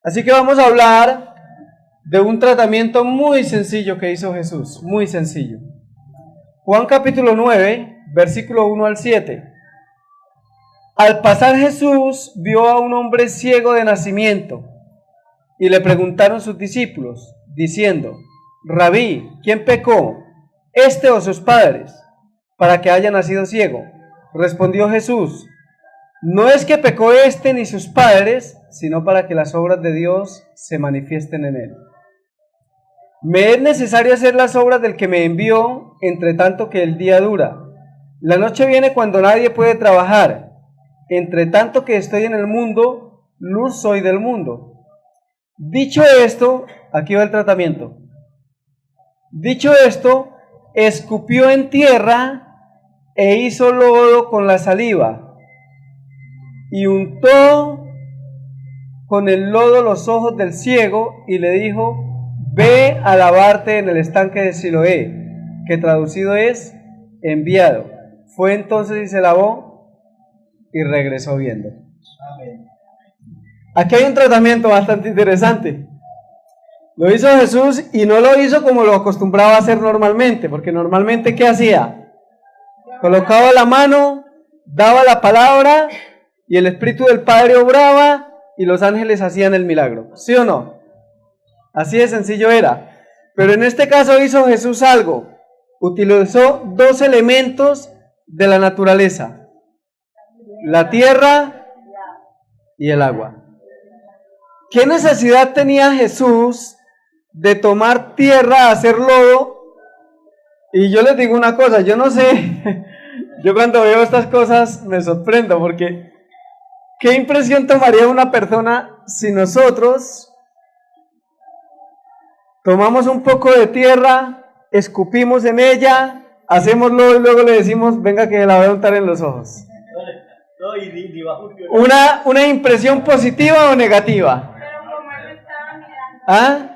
Así que vamos a hablar de un tratamiento muy sencillo que hizo Jesús, muy sencillo. Juan capítulo 9, versículo 1 al 7. Al pasar Jesús vio a un hombre ciego de nacimiento y le preguntaron sus discípulos, diciendo: Rabí, ¿quién pecó, este o sus padres, para que haya nacido ciego? Respondió Jesús: no es que pecó este ni sus padres, sino para que las obras de Dios se manifiesten en él. Me es necesario hacer las obras del que me envió, entre tanto que el día dura. La noche viene cuando nadie puede trabajar. Entre tanto que estoy en el mundo, luz soy del mundo. Dicho esto, aquí va el tratamiento. Dicho esto, escupió en tierra e hizo lodo con la saliva, y untó con el lodo los ojos del ciego, y le dijo: ve a lavarte en el estanque de Siloé, que traducido es enviado. Fue entonces y se lavó, y regresó viendo. Aquí hay un tratamiento bastante interesante. Lo hizo Jesús y no lo hizo como lo acostumbraba a hacer normalmente, porque normalmente ¿qué hacía? Colocaba la mano, daba la palabra y el Espíritu del Padre obraba y los ángeles hacían el milagro. ¿Sí o no? Así de sencillo era. Pero en este caso hizo Jesús algo. Utilizó dos elementos de la naturaleza: la tierra y el agua. ¿Qué necesidad tenía Jesús de tomar tierra, hacer lodo? Y yo les digo una cosa, yo no sé, yo cuando veo estas cosas me sorprendo, porque ¿qué impresión tomaría una persona si nosotros tomamos un poco de tierra, escupimos en ella, hacemos lodo y luego le decimos: venga que la voy a untar en los ojos? ¿Una impresión positiva o negativa? ¿Ah?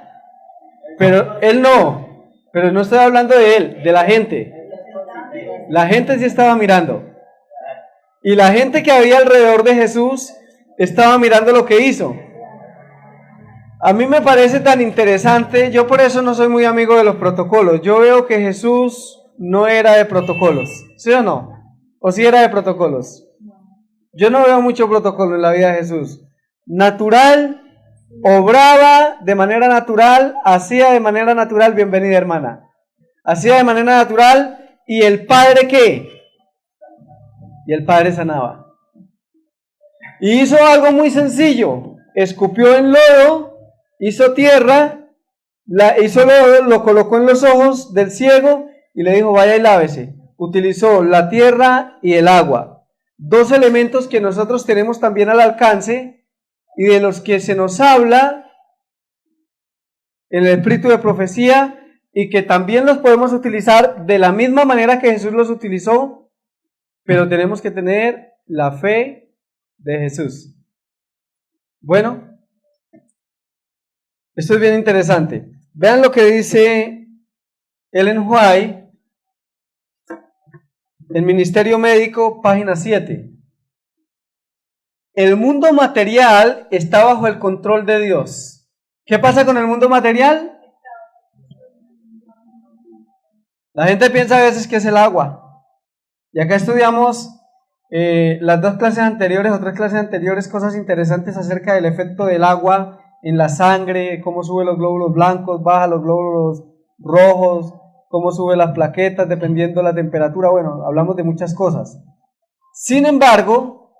Pero él no, pero no estoy hablando de él, de la gente. La gente sí estaba mirando. Y la gente que había alrededor de Jesús estaba mirando lo que hizo. A mí me parece tan interesante, yo por eso no soy muy amigo de los protocolos. Yo veo que Jesús no era de protocolos, ¿sí o no? ¿O sí era de protocolos? Yo no veo mucho protocolo en la vida de Jesús. Natural, obraba de manera natural, hacía de manera natural, bienvenida hermana, hacía de manera natural. ¿Y el Padre qué? Y el Padre sanaba. Y hizo algo muy sencillo: escupió en lodo, hizo tierra, hizo lodo, lo colocó en los ojos del ciego y le dijo: vaya y lávese. Utilizó la tierra y el agua, dos elementos que nosotros tenemos también al alcance y de los que se nos habla en el espíritu de profecía, y que también los podemos utilizar de la misma manera que Jesús los utilizó, pero tenemos que tener la fe de Jesús. Bueno, esto es bien interesante. Vean lo que dice Ellen White en Ministerio Médico, página 7. El mundo material está bajo el control de Dios. ¿Qué pasa con el mundo material? La gente piensa a veces que es el agua. Y acá estudiamos las dos clases anteriores o tres clases anteriores cosas interesantes acerca del efecto del agua en la sangre, cómo sube los glóbulos blancos, baja los glóbulos rojos, cómo sube las plaquetas dependiendo de la temperatura. Bueno, hablamos de muchas cosas. Sin embargo,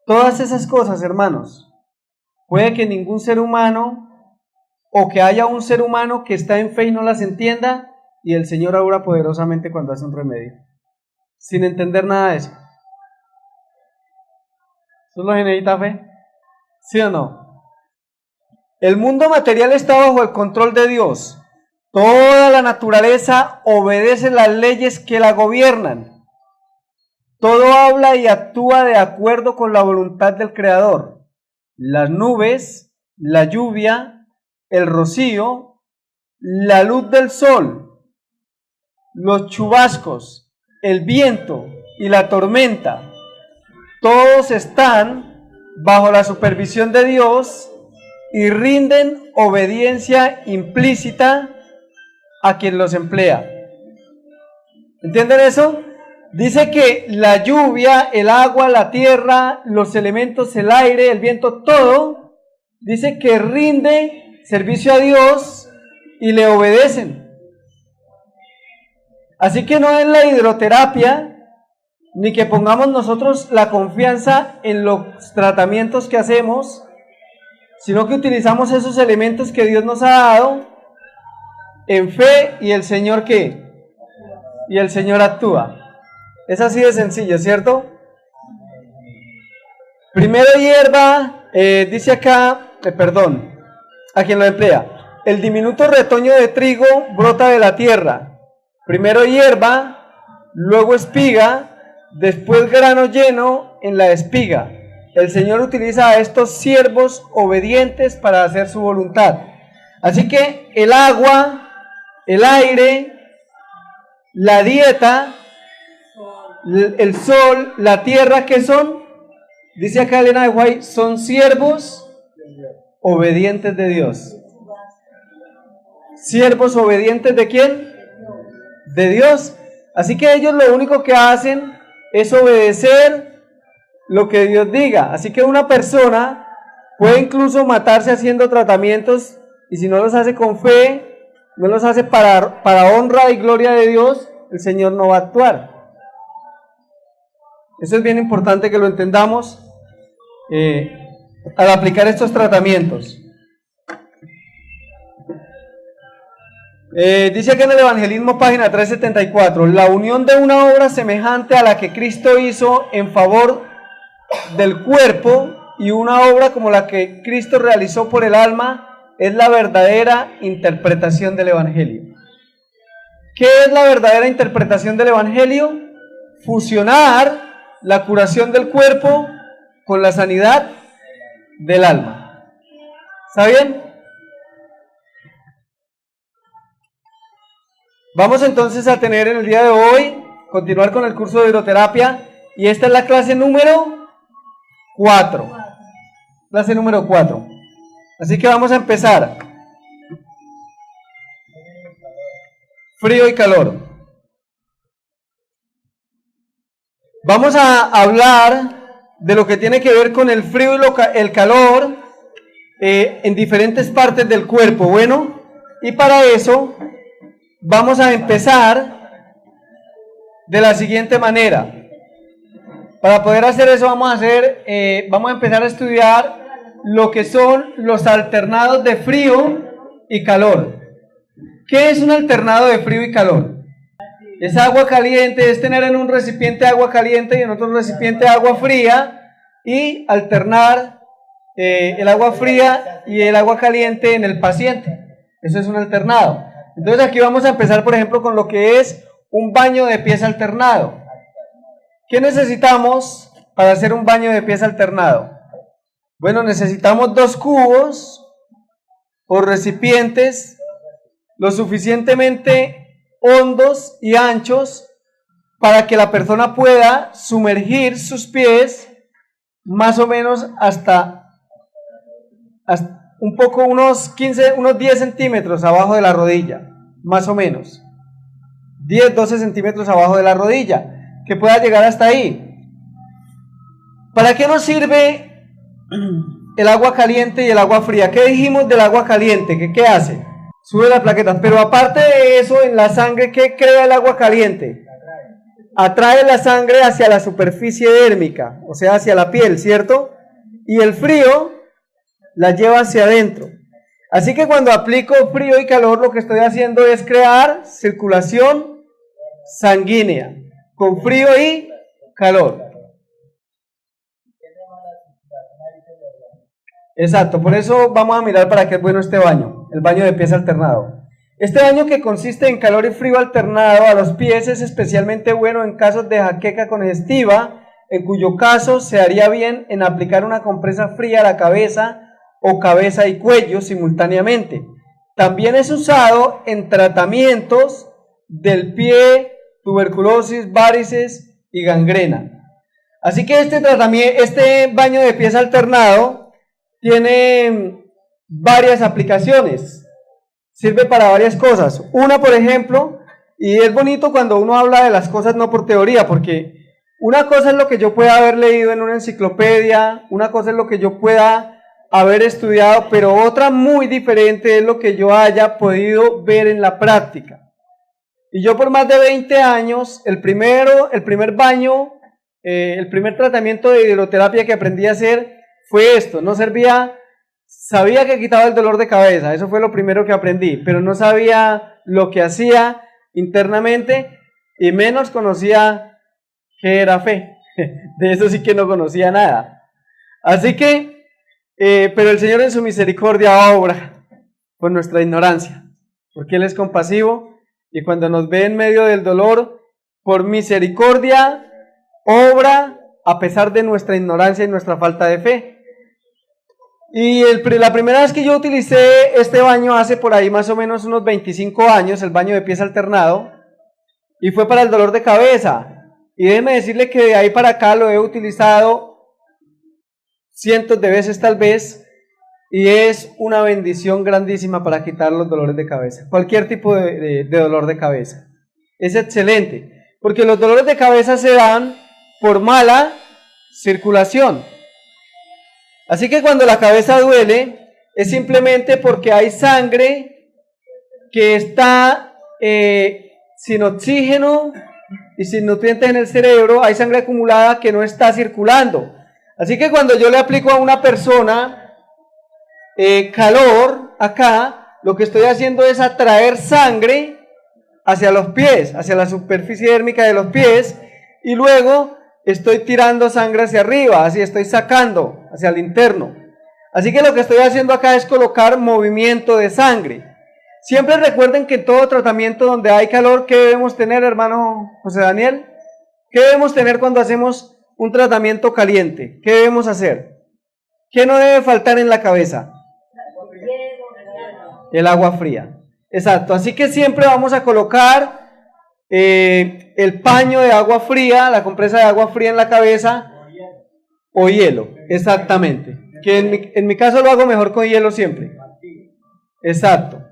todas esas cosas, hermanos, puede que ningún ser humano, o que haya un ser humano que está en fe y no las entienda, y el Señor obra poderosamente cuando hace un remedio, sin entender nada de eso. ¿Solo se necesita fe? ¿Sí o no? El mundo material está bajo el control de Dios. Toda la naturaleza obedece las leyes que la gobiernan. Todo habla y actúa de acuerdo con la voluntad del Creador. Las nubes, la lluvia, el rocío, la luz del sol, los chubascos, el viento y la tormenta, todos están bajo la supervisión de Dios y rinden obediencia implícita a quien los emplea. ¿Entienden eso? Dice que la lluvia, el agua, la tierra, los elementos, el aire, el viento, todo, dice que rinde servicio a Dios y le obedecen. Así que no es la hidroterapia, ni que pongamos nosotros la confianza en los tratamientos que hacemos, sino que utilizamos esos elementos que Dios nos ha dado en fe y el Señor ¿qué? Y el Señor actúa. Es así de sencillo, ¿cierto? Primero hierba, dice acá, a quien lo emplea. El diminuto retoño de trigo brota de la tierra. Primero hierba, luego espiga, después grano lleno en la espiga. El Señor utiliza a estos siervos obedientes para hacer su voluntad. Así que el agua, el aire, la dieta, el sol, la tierra, ¿qué son? Dice acá Elena de White, son siervos obedientes de Dios. ¿Siervos obedientes de quién? De Dios. Así que ellos lo único que hacen es obedecer lo que Dios diga. Así que una persona puede incluso matarse haciendo tratamientos, y si no los hace con fe, no los hace para honra y gloria de Dios, el Señor no va a actuar. Eso es bien importante que lo entendamos al aplicar estos tratamientos. Dice aquí en el Evangelismo, página 374, la unión de una obra semejante a la que Cristo hizo en favor del cuerpo y una obra como la que Cristo realizó por el alma es la verdadera interpretación del Evangelio. ¿Qué es la verdadera interpretación del Evangelio? Fusionar la curación del cuerpo con la sanidad del alma. ¿Está bien? Vamos entonces a tener en el día de hoy, continuar con el curso de hidroterapia, y esta es la clase número 4. Clase número 4. Así que vamos a empezar. Frío y calor. Vamos a hablar de lo que tiene que ver con el frío y el calor en diferentes partes del cuerpo. Bueno, y para eso vamos a empezar de la siguiente manera. Para poder hacer eso vamos a empezar a estudiar lo que son los alternados de frío y calor. ¿Qué es un alternado de frío y calor? Es agua caliente, es tener en un recipiente agua caliente y en otro recipiente agua fría, y alternar el agua fría y el agua caliente en el paciente. Eso es un alternado. Entonces aquí vamos a empezar, por ejemplo, con lo que es un baño de pies alternado. ¿Qué necesitamos para hacer un baño de pies alternado? Bueno, necesitamos 2 cubos o recipientes lo suficientemente hondos y anchos para que la persona pueda sumergir sus pies más o menos hasta un poco, unos 10 centímetros abajo de la rodilla, más o menos 10, 12 centímetros abajo de la rodilla, que pueda llegar hasta ahí. ¿Para qué nos sirve el agua caliente y el agua fría? ¿Qué dijimos del agua caliente? ¿Qué hace? Sube las plaquetas. Pero aparte de eso, en la sangre, ¿qué crea el agua caliente? Atrae la sangre hacia la superficie dérmica, o sea, hacia la piel, ¿cierto? Y el frío la lleva hacia adentro. Así que cuando aplico frío y calor, lo que estoy haciendo es crear circulación sanguínea, con frío y calor. Exacto, por eso vamos a mirar para qué es bueno este baño, el baño de pies alternado. Este baño, que consiste en calor y frío alternado a los pies, es especialmente bueno en casos de jaqueca congestiva, en cuyo caso se haría bien en aplicar una compresa fría a la cabeza o cabeza y cuello simultáneamente. También es usado en tratamientos del pie, tuberculosis, varices y gangrena. Así que este baño de pies alternado tiene varias aplicaciones, sirve para varias cosas. Una, por ejemplo, y es bonito cuando uno habla de las cosas no por teoría, porque una cosa es lo que yo pueda haber leído en una enciclopedia, una cosa es lo que yo pueda haber estudiado, pero otra muy diferente es lo que yo haya podido ver en la práctica. Y yo por más de 20 años, el primer baño, el primer tratamiento de hidroterapia que aprendí a hacer fue esto. No servía, sabía que quitaba el dolor de cabeza, eso fue lo primero que aprendí, pero no sabía lo que hacía internamente y menos conocía qué era fe. De eso sí que no conocía nada. Así que, pero el Señor en su misericordia obra por nuestra ignorancia, porque Él es compasivo y cuando nos ve en medio del dolor, por misericordia obra a pesar de nuestra ignorancia y nuestra falta de fe. Y la primera vez que yo utilicé este baño hace por ahí más o menos unos 25 años, el baño de pies alternado, y fue para el dolor de cabeza. Y déjeme decirle que de ahí para acá lo he utilizado cientos de veces tal vez, y es una bendición grandísima para quitar los dolores de cabeza, cualquier tipo de dolor de cabeza. Es excelente, porque los dolores de cabeza se dan por mala circulación. Así que cuando la cabeza duele, es simplemente porque hay sangre que está sin oxígeno y sin nutrientes en el cerebro, hay sangre acumulada que no está circulando. Así que cuando yo le aplico a una persona calor acá, lo que estoy haciendo es atraer sangre hacia los pies, hacia la superficie dérmica de los pies, y luego estoy tirando sangre hacia arriba, así estoy sacando hacia el interno. Así que lo que estoy haciendo acá es colocar movimiento de sangre. Siempre recuerden que en todo tratamiento donde hay calor, ¿qué debemos tener, hermano José Daniel? ¿Qué debemos tener cuando hacemos un tratamiento caliente? ¿Qué debemos hacer? ¿Qué no debe faltar en la cabeza? El agua fría. Exacto, así que siempre vamos a colocar el paño de agua fría, la compresa de agua fría en la cabeza o hielo, exactamente. Que en mi caso lo hago mejor con hielo siempre. Exacto.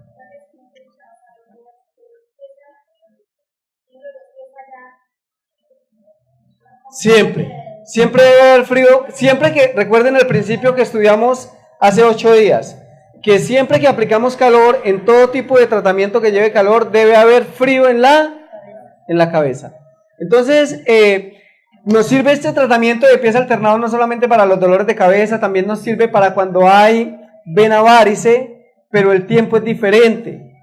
Siempre debe haber frío, siempre que, recuerden el principio que estudiamos hace 8 días, que siempre que aplicamos calor, en todo tipo de tratamiento que lleve calor, debe haber frío en la cabeza. Entonces, nos sirve este tratamiento de pies alternados no solamente para los dolores de cabeza, también nos sirve para cuando hay vena varice, pero el tiempo es diferente.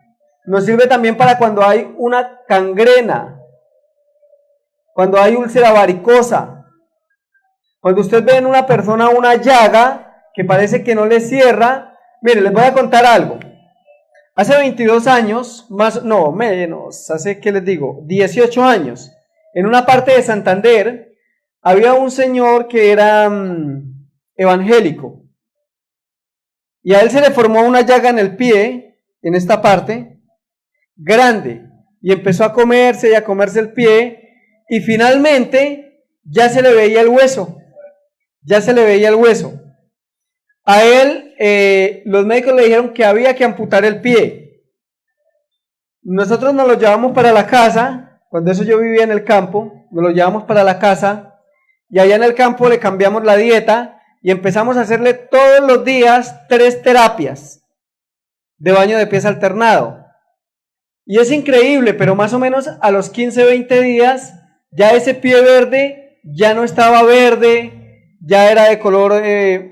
Nos sirve también para cuando hay una gangrena, cuando hay úlcera varicosa, cuando usted ve en una persona una llaga que parece que no le cierra. Mire, les voy a contar algo. Hace 22 años, menos, hace, ¿qué les digo? 18 años, en una parte de Santander, había un señor que era evangélico, y a él se le formó una llaga en el pie, en esta parte, grande, y empezó a comerse y a comerse el pie, y finalmente ya se le veía el hueso, A él, los médicos le dijeron que había que amputar el pie. Nosotros nos lo llevamos para la casa, cuando eso yo vivía en el campo, nos lo llevamos para la casa, y allá en el campo le cambiamos la dieta, y empezamos a hacerle todos los días 3 terapias de baño de pies alternado. Y es increíble, pero más o menos a los 15, 20 días, ya ese pie verde ya no estaba verde, ya era de color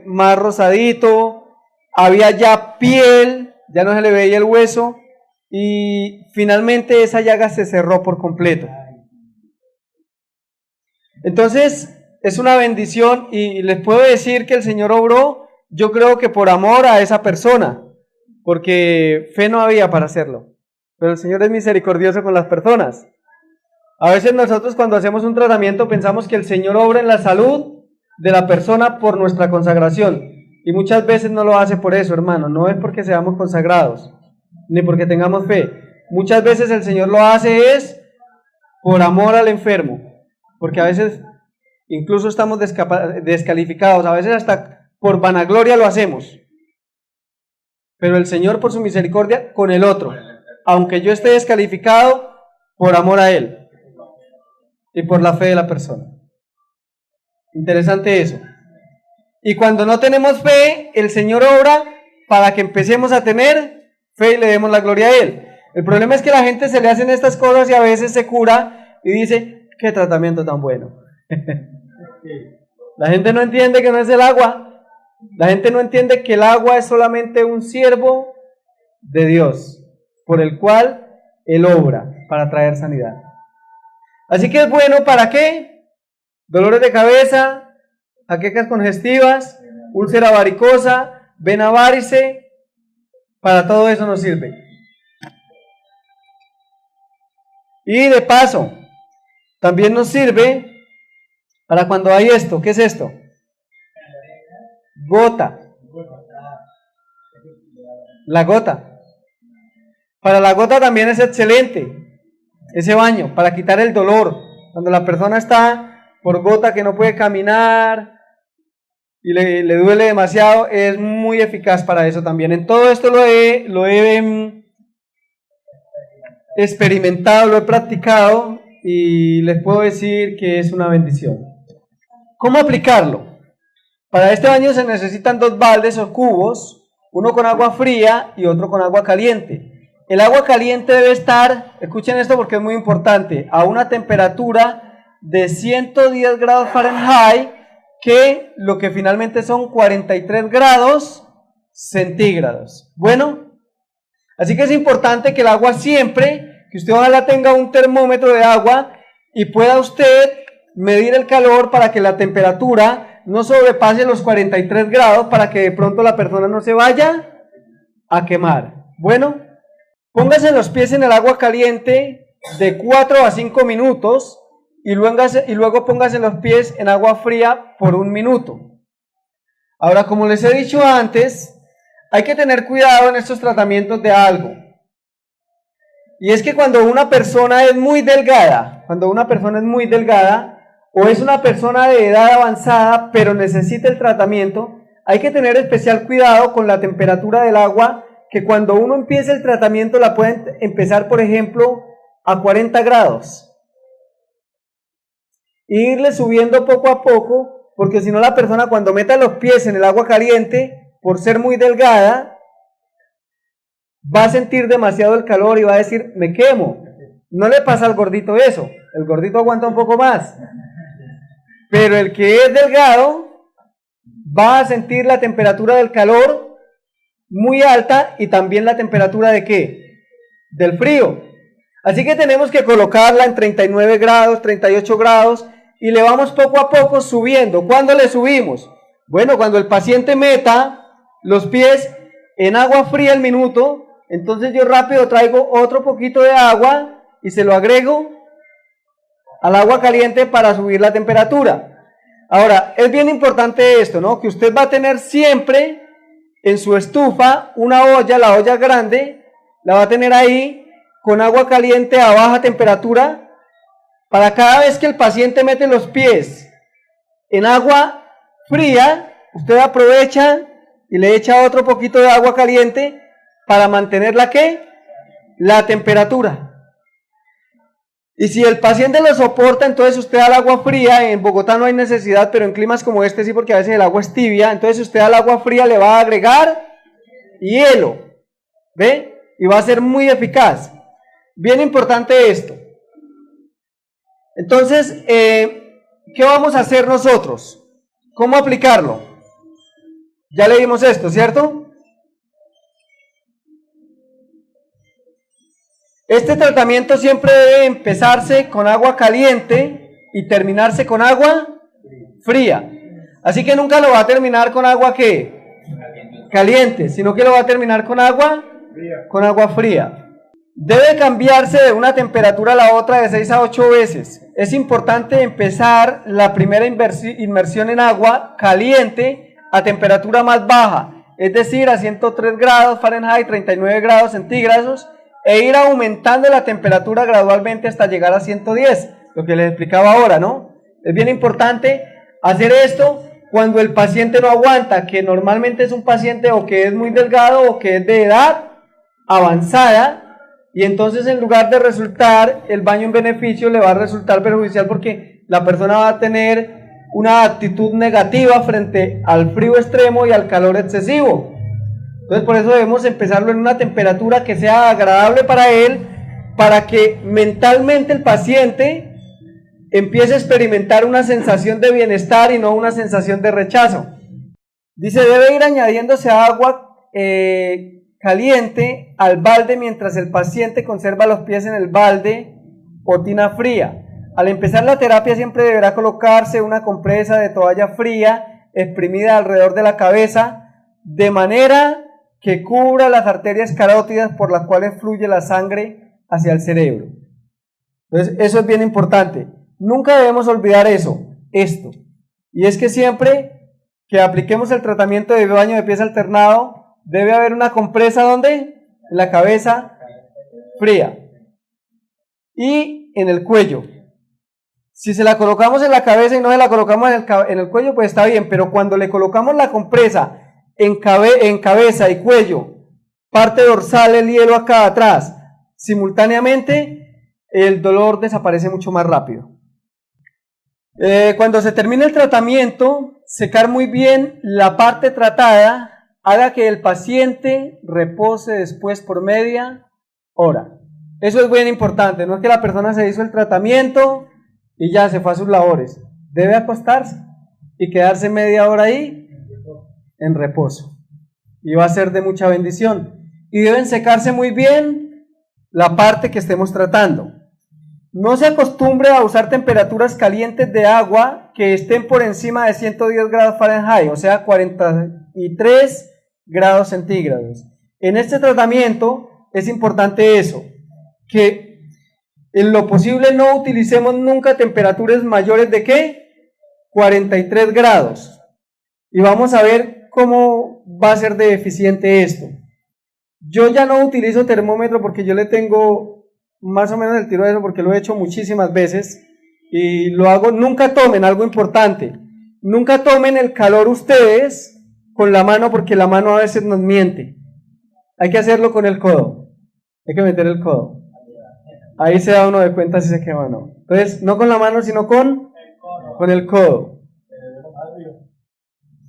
más rosadito, había ya piel, ya no se le veía el hueso, y finalmente esa llaga se cerró por completo. Entonces, es una bendición, y les puedo decir que el Señor obró, yo creo que por amor a esa persona, porque fe no había para hacerlo, pero el Señor es misericordioso con las personas. A veces nosotros cuando hacemos un tratamiento pensamos que el Señor obra en la salud de la persona por nuestra consagración, y muchas veces no lo hace por eso, hermano, no es porque seamos consagrados, ni porque tengamos fe. Muchas veces el Señor lo hace es por amor al enfermo, porque a veces incluso estamos descalificados, a veces hasta por vanagloria lo hacemos. pero el Señor por su misericordia con el otro, aunque yo esté descalificado por amor a Él y por la fe de la persona. Interesante eso. Y cuando no tenemos fe, el Señor obra para que empecemos a tener fe y le demos la gloria a Él. El problema es que a la gente se le hacen estas cosas y a veces se cura y dice, qué tratamiento tan bueno. La gente no entiende que no es el agua. La gente no entiende que el agua es solamente un siervo de Dios, por el cual Él obra para traer sanidad. Así que es bueno, ¿para qué? Dolores de cabeza, jaquecas congestivas, úlcera varicosa, vena varice, para todo eso nos sirve. Y de paso, también nos sirve para cuando hay esto. ¿Qué es esto? Gota. La gota. Para la gota también es excelente ese baño, para quitar el dolor. Cuando la persona está por gota que no puede caminar y le duele demasiado, es muy eficaz para eso también. En todo esto lo he experimentado, lo he practicado y les puedo decir que es una bendición. ¿Cómo aplicarlo? Para este baño se necesitan 2 baldes o cubos, uno con agua fría y otro con agua caliente. El agua caliente debe estar, escuchen esto porque es muy importante, a una temperatura de 110 grados Fahrenheit, que lo que finalmente son 43 grados centígrados. Bueno, así que es importante que el agua siempre, que usted ojalá tenga un termómetro de agua y pueda usted medir el calor para que la temperatura no sobrepase los 43 grados para que de pronto la persona no se vaya a quemar. Bueno, póngase los pies en el agua caliente de 4 a 5 minutos y luego póngase los pies en agua fría por 1 minuto. Ahora, como les he dicho antes, hay que tener cuidado en estos tratamientos de algo. Y es que cuando una persona es muy delgada, o es una persona de edad avanzada, pero necesita el tratamiento, hay que tener especial cuidado con la temperatura del agua, que cuando uno empiece el tratamiento la pueden empezar, por ejemplo, a 40 grados. E irle subiendo poco a poco, porque si no la persona cuando meta los pies en el agua caliente, por ser muy delgada, va a sentir demasiado el calor y va a decir, me quemo. No le pasa al gordito eso, el gordito aguanta un poco más. Pero el que es delgado va a sentir la temperatura del calor muy alta y también la temperatura de ¿qué? Del frío. Así que tenemos que colocarla en 39 grados, 38 grados y le vamos poco a poco subiendo. ¿Cuándo le subimos? Bueno, cuando el paciente meta los pies en agua fría al minuto, entonces yo rápido traigo otro poquito de agua y se lo agrego al agua caliente para subir la temperatura. Ahora, es bien importante esto, ¿no? Que usted va a tener siempre en su estufa una olla, la olla grande, la va a tener ahí con agua caliente a baja temperatura, para cada vez que el paciente mete los pies en agua fría, usted aprovecha y le echa otro poquito de agua caliente para mantener la ¿qué? La temperatura. Y si el paciente lo soporta, entonces usted da el agua fría. En Bogotá no hay necesidad, pero en climas como este sí, porque a veces el agua es tibia. Entonces usted al agua fría le va a agregar hielo, ¿ve? Y va a ser muy eficaz. Bien importante esto. Entonces, ¿qué vamos a hacer nosotros? ¿Cómo aplicarlo? Ya leímos esto, ¿cierto? Este tratamiento siempre debe empezarse con agua caliente y terminarse con agua fría. Así que nunca lo va a terminar con agua ¿qué? Caliente, sino que lo va a terminar con agua fría. Debe cambiarse de una temperatura a la otra de 6 a 8 veces. Es importante empezar la primera inmersión en agua caliente a temperatura más baja, es decir, a 103 grados Fahrenheit, 39 grados centígrados, e ir aumentando la temperatura gradualmente hasta llegar a 110, lo que les explicaba ahora, ¿no? Es bien importante hacer esto cuando el paciente no aguanta, que normalmente es un paciente o que es muy delgado o que es de edad avanzada, y entonces en lugar de resultar el baño en beneficio le va a resultar perjudicial porque la persona va a tener una actitud negativa frente al frío extremo y al calor excesivo. Entonces por eso debemos empezarlo en una temperatura que sea agradable para él, para que mentalmente el paciente empiece a experimentar una sensación de bienestar y no una sensación de rechazo. Dice, debe ir añadiéndose agua caliente al balde mientras el paciente conserva los pies en el balde o tina fría. Al empezar la terapia siempre deberá colocarse una compresa de toalla fría exprimida alrededor de la cabeza de manera que cubra las arterias carótidas por las cuales fluye la sangre hacia el cerebro. Entonces eso es bien importante. Nunca debemos olvidar esto. Y es que siempre que apliquemos el tratamiento de baño de pies alternado, debe haber una compresa, ¿dónde? En la cabeza, fría. Y en el cuello. Si se la colocamos en la cabeza y no se la colocamos en el cuello, pues está bien. Pero cuando le colocamos la compresa en cabeza y cuello, parte dorsal, el hielo acá atrás, simultáneamente, el dolor desaparece mucho más rápido. Cuando se termine el tratamiento, secar muy bien la parte tratada, haga que el paciente repose después por media hora. Eso es bien importante, no es que la persona se hizo el tratamiento y ya se fue a sus labores. Debe acostarse y quedarse media hora ahí en reposo. Y va a ser de mucha bendición. Y deben secarse muy bien la parte que estemos tratando. No se acostumbre a usar temperaturas calientes de agua que estén por encima de 110 grados Fahrenheit, o sea 43 grados centígrados. En este tratamiento es importante eso, que en lo posible no utilicemos nunca temperaturas mayores de ¿qué? 43 grados. Y vamos a ver cómo va a ser de eficiente esto. Yo ya no utilizo termómetro porque yo le tengo más o menos el tiro de eso porque lo he hecho muchísimas veces y lo hago. Nunca tomen, algo importante, nunca tomen el calor ustedes con la mano porque la mano a veces nos miente. Hay que hacerlo con el codo, hay que meter el codo, ahí se da uno de cuenta si se quema o no. Entonces no con la mano sino con el codo.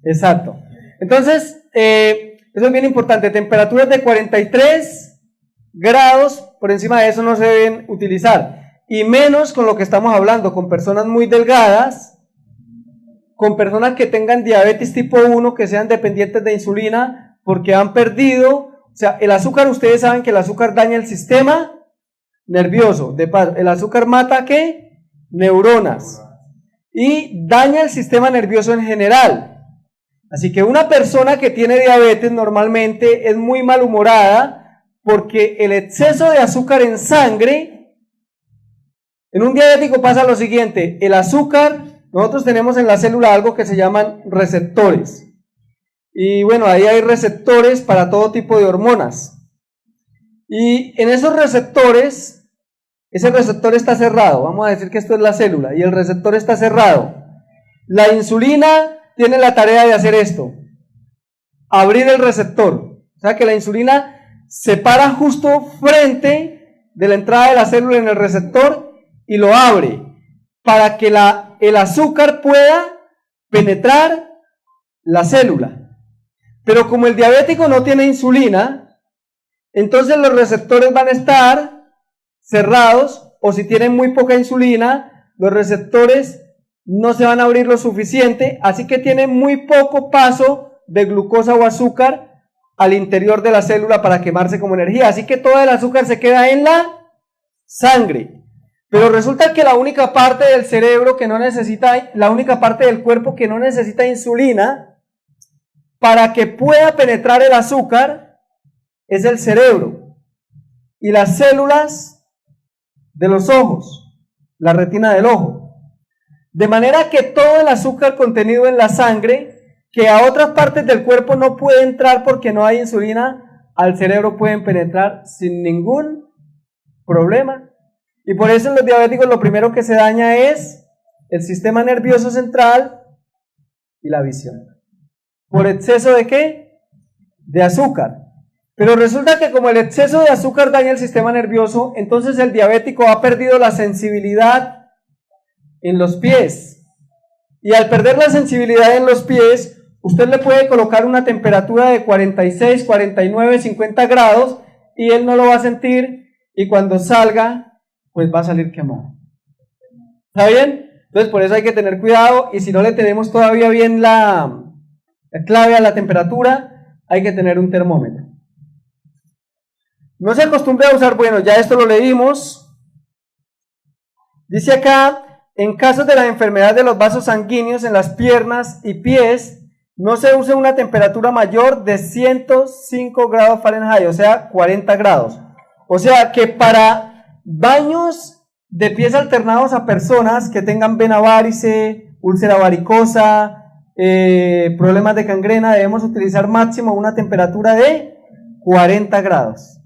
Exacto. Entonces eso es bien importante, temperaturas de 43 grados, por encima de eso no se deben utilizar, y menos con lo que estamos hablando, con personas muy delgadas, con personas que tengan diabetes tipo 1, que sean dependientes de insulina, porque han perdido, o sea, el azúcar, ustedes saben que el azúcar daña el sistema nervioso, el azúcar mata ¿qué? Neuronas, y daña el sistema nervioso en general. Así que una persona que tiene diabetes normalmente es muy malhumorada, porque el exceso de azúcar en sangre, en un diabético pasa lo siguiente, el azúcar, nosotros tenemos en la célula algo que se llaman receptores, y bueno, ahí hay receptores para todo tipo de hormonas, y en esos receptores, ese receptor está cerrado, vamos a decir que esto es la célula, y el receptor está cerrado. La insulina tiene la tarea de hacer esto, abrir el receptor, o sea que la insulina se para justo frente de la entrada de la célula en el receptor y lo abre para que el azúcar pueda penetrar la célula. Pero como el diabético no tiene insulina, entonces los receptores van a estar cerrados, o si tienen muy poca insulina, los receptores no se van a abrir lo suficiente, así que tienen muy poco paso de glucosa o azúcar al interior de la célula para quemarse como energía, así que todo el azúcar se queda en la sangre. Pero resulta que la única parte del cerebro que no necesita, la única parte del cuerpo que no necesita insulina para que pueda penetrar el azúcar es el cerebro y las células de los ojos, la retina del ojo. De manera que todo el azúcar contenido en la sangre, que a otras partes del cuerpo no puede entrar porque no hay insulina, al cerebro pueden penetrar sin ningún problema. Y por eso en los diabéticos lo primero que se daña es el sistema nervioso central y la visión. ¿Por exceso de qué? De azúcar. Pero resulta que como el exceso de azúcar daña el sistema nervioso, entonces el diabético ha perdido la sensibilidad en los pies. Y al perder la sensibilidad en los pies, usted le puede colocar una temperatura de 46, 49, 50 grados y él no lo va a sentir, y cuando salga, pues va a salir quemado. ¿Está bien? Entonces por eso hay que tener cuidado, y si no le tenemos todavía bien la clave a la temperatura, hay que tener un termómetro. No se acostumbre a usar, bueno, ya esto lo leímos. Dice acá, en casos de la enfermedad de los vasos sanguíneos en las piernas y pies, no se use una temperatura mayor de 105 grados Fahrenheit, o sea, 40 grados. O sea, que para baños de pies alternados a personas que tengan vena varice, úlcera varicosa, problemas de gangrena, debemos utilizar máximo una temperatura de 40 grados.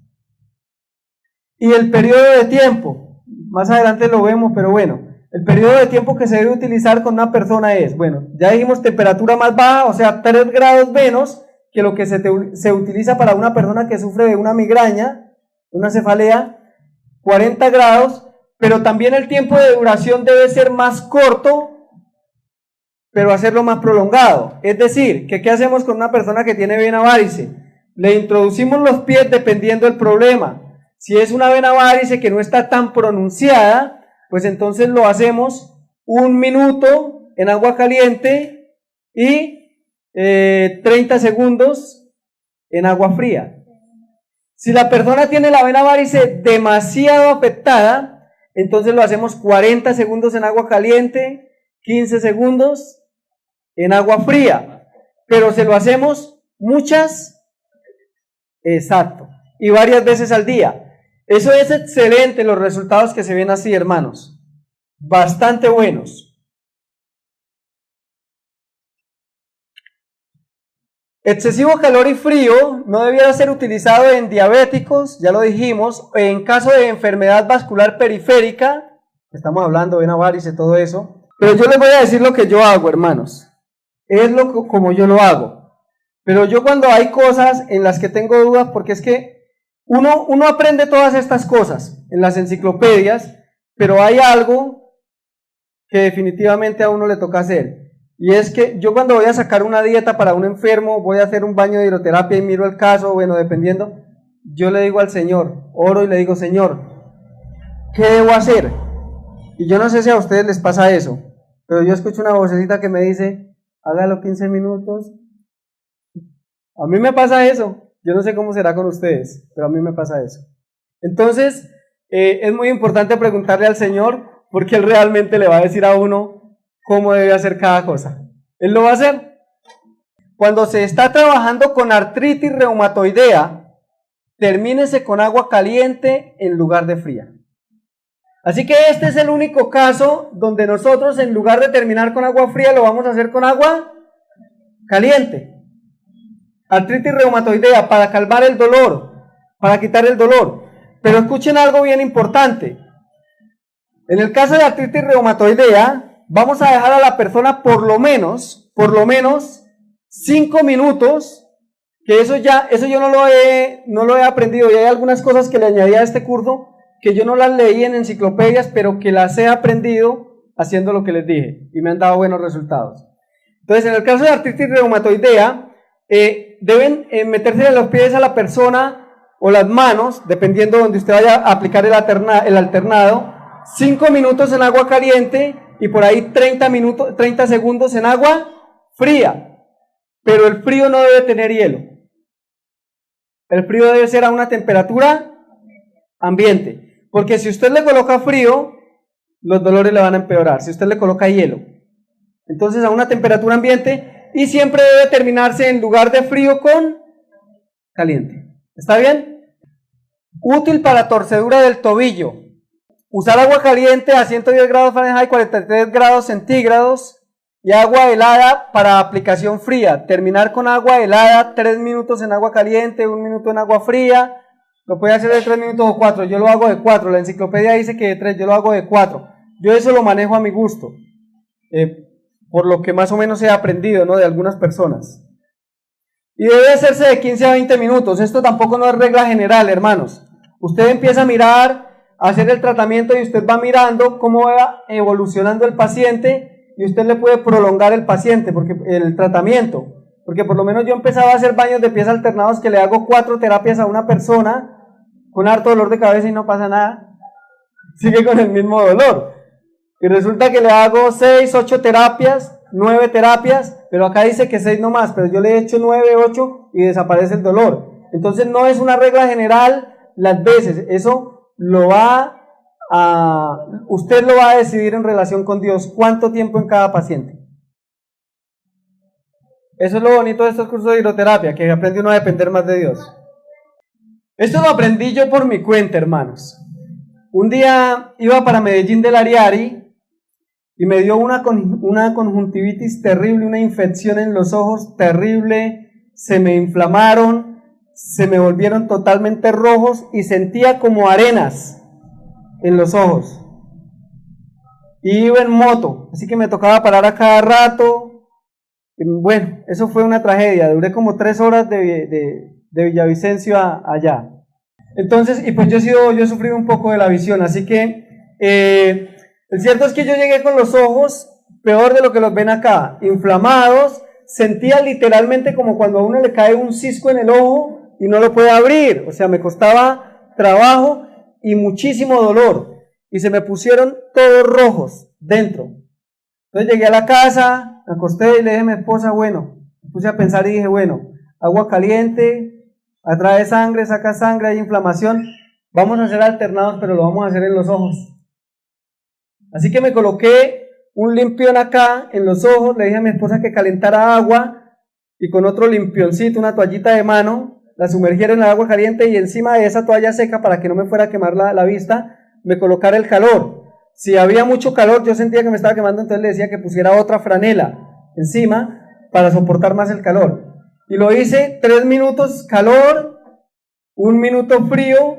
Y el periodo de tiempo, más adelante lo vemos, pero bueno, el periodo de tiempo que se debe utilizar con una persona es, bueno, ya dijimos temperatura más baja, o sea, 3 grados menos que lo que se utiliza para una persona que sufre de una migraña, una cefalea, 40 grados, pero también el tiempo de duración debe ser más corto, pero hacerlo más prolongado. Es decir, que ¿qué hacemos con una persona que tiene vena varice? Le introducimos los pies dependiendo del problema. Si es una vena varice que no está tan pronunciada, pues entonces lo hacemos 1 minuto en agua caliente y 30 segundos en agua fría. Si la persona tiene la vena varice demasiado afectada, entonces lo hacemos 40 segundos en agua caliente, 15 segundos en agua fría, pero se lo hacemos exacto, y varias veces al día. Eso es excelente, los resultados que se ven así, hermanos. Bastante buenos. Excesivo calor y frío no debiera ser utilizado en diabéticos, ya lo dijimos, en caso de enfermedad vascular periférica, estamos hablando de vena varice, todo eso. Pero yo les voy a decir lo que yo hago, hermanos. Es como yo lo hago. Pero yo cuando hay cosas en las que tengo dudas, porque es que uno aprende todas estas cosas en las enciclopedias, pero hay algo que definitivamente a uno le toca hacer. Y es que yo cuando voy a sacar una dieta para un enfermo, voy a hacer un baño de hidroterapia y miro el caso, bueno, dependiendo, yo le digo al Señor, oro y le digo, Señor, ¿qué debo hacer? Y yo no sé si a ustedes les pasa eso, pero yo escucho una vocecita que me dice, hágalo 15 minutos. A mí me pasa eso. Yo no sé cómo será con ustedes, pero a mí me pasa eso. Entonces, es muy importante preguntarle al Señor, porque Él realmente le va a decir a uno cómo debe hacer cada cosa. Él lo va a hacer. Cuando se está trabajando con artritis reumatoidea, termínese con agua caliente en lugar de fría. Así que este es el único caso donde nosotros, en lugar de terminar con agua fría, lo vamos a hacer con agua caliente. Artritis reumatoidea, para calmar el dolor, para quitar el dolor. Pero escuchen algo bien importante. En el caso de artritis reumatoidea, vamos a dejar a la persona por lo menos 5 minutos, que eso yo no lo he aprendido, y hay algunas cosas que le añadí a este curso, que yo no las leí en enciclopedias, pero que las he aprendido haciendo lo que les dije, y me han dado buenos resultados. Entonces, en el caso de artritis reumatoidea, deben meterse los pies a la persona o las manos, dependiendo de donde usted vaya a aplicar el alternado, 5 minutos en agua caliente y por ahí 30 segundos en agua fría. Pero el frío no debe tener hielo. El frío debe ser a una temperatura ambiente, porque si usted le coloca frío, los dolores le van a empeorar. Si usted le coloca hielo, entonces a una temperatura ambiente. Y siempre debe terminarse en lugar de frío con caliente. ¿Está bien? Útil para torcedura del tobillo. Usar agua caliente a 110 grados Fahrenheit, 43 grados centígrados y agua helada para aplicación fría. Terminar con agua helada, 3 minutos en agua caliente, 1 minuto en agua fría. Lo puede hacer de 3 minutos o 4. Yo lo hago de 4. La enciclopedia dice que de 3, yo lo hago de 4. Yo eso lo manejo a mi gusto. por lo que más o menos he aprendido, ¿no?, de algunas personas. Y debe hacerse de 15 a 20 minutos. Esto tampoco no es regla general, hermanos. Usted empieza a mirar, a hacer el tratamiento y usted va mirando cómo va evolucionando el paciente y usted le puede prolongar el tratamiento. Porque por lo menos yo empezaba a hacer baños de pies alternados que le hago 4 terapias a una persona con harto dolor de cabeza y no pasa nada. Sigue con el mismo dolor. Y resulta que le hago 6, 8 terapias, 9 terapias, pero acá dice que 6 nomás, pero yo le he hecho 9, 8 y desaparece el dolor. Entonces no es una regla general las veces, eso usted lo va a decidir en relación con Dios, cuánto tiempo en cada paciente. Eso es lo bonito de estos cursos de hidroterapia, que aprende uno a depender más de Dios. Esto lo aprendí yo por mi cuenta, hermanos. Un día iba para Medellín del Ariari y me dio una conjuntivitis terrible, una infección en los ojos terrible, se me inflamaron, se me volvieron totalmente rojos y sentía como arenas en los ojos. Y iba en moto, así que me tocaba parar a cada rato. Y bueno, eso fue una tragedia, duré como 3 horas de Villavicencio allá. Entonces, y pues yo he sufrido un poco de la visión, así que el cierto es que yo llegué con los ojos peor de lo que los ven acá, inflamados, sentía literalmente como cuando a uno le cae un cisco en el ojo y no lo puede abrir, o sea, me costaba trabajo y muchísimo dolor, y se me pusieron todos rojos dentro. Entonces llegué a la casa, me acosté y le dije a mi esposa, bueno, me puse a pensar y dije, bueno, agua caliente, atrae sangre, saca sangre, hay inflamación, vamos a hacer alternados, pero lo vamos a hacer en los ojos. Así que me coloqué un limpión acá en los ojos, le dije a mi esposa que calentara agua y con otro limpioncito, una toallita de mano, la sumergiera en el agua caliente y encima de esa toalla seca, para que no me fuera a quemar la vista, me colocara el calor. Si había mucho calor, yo sentía que me estaba quemando, entonces le decía que pusiera otra franela encima para soportar más el calor. Y lo hice 3 minutos calor, 1 minuto frío,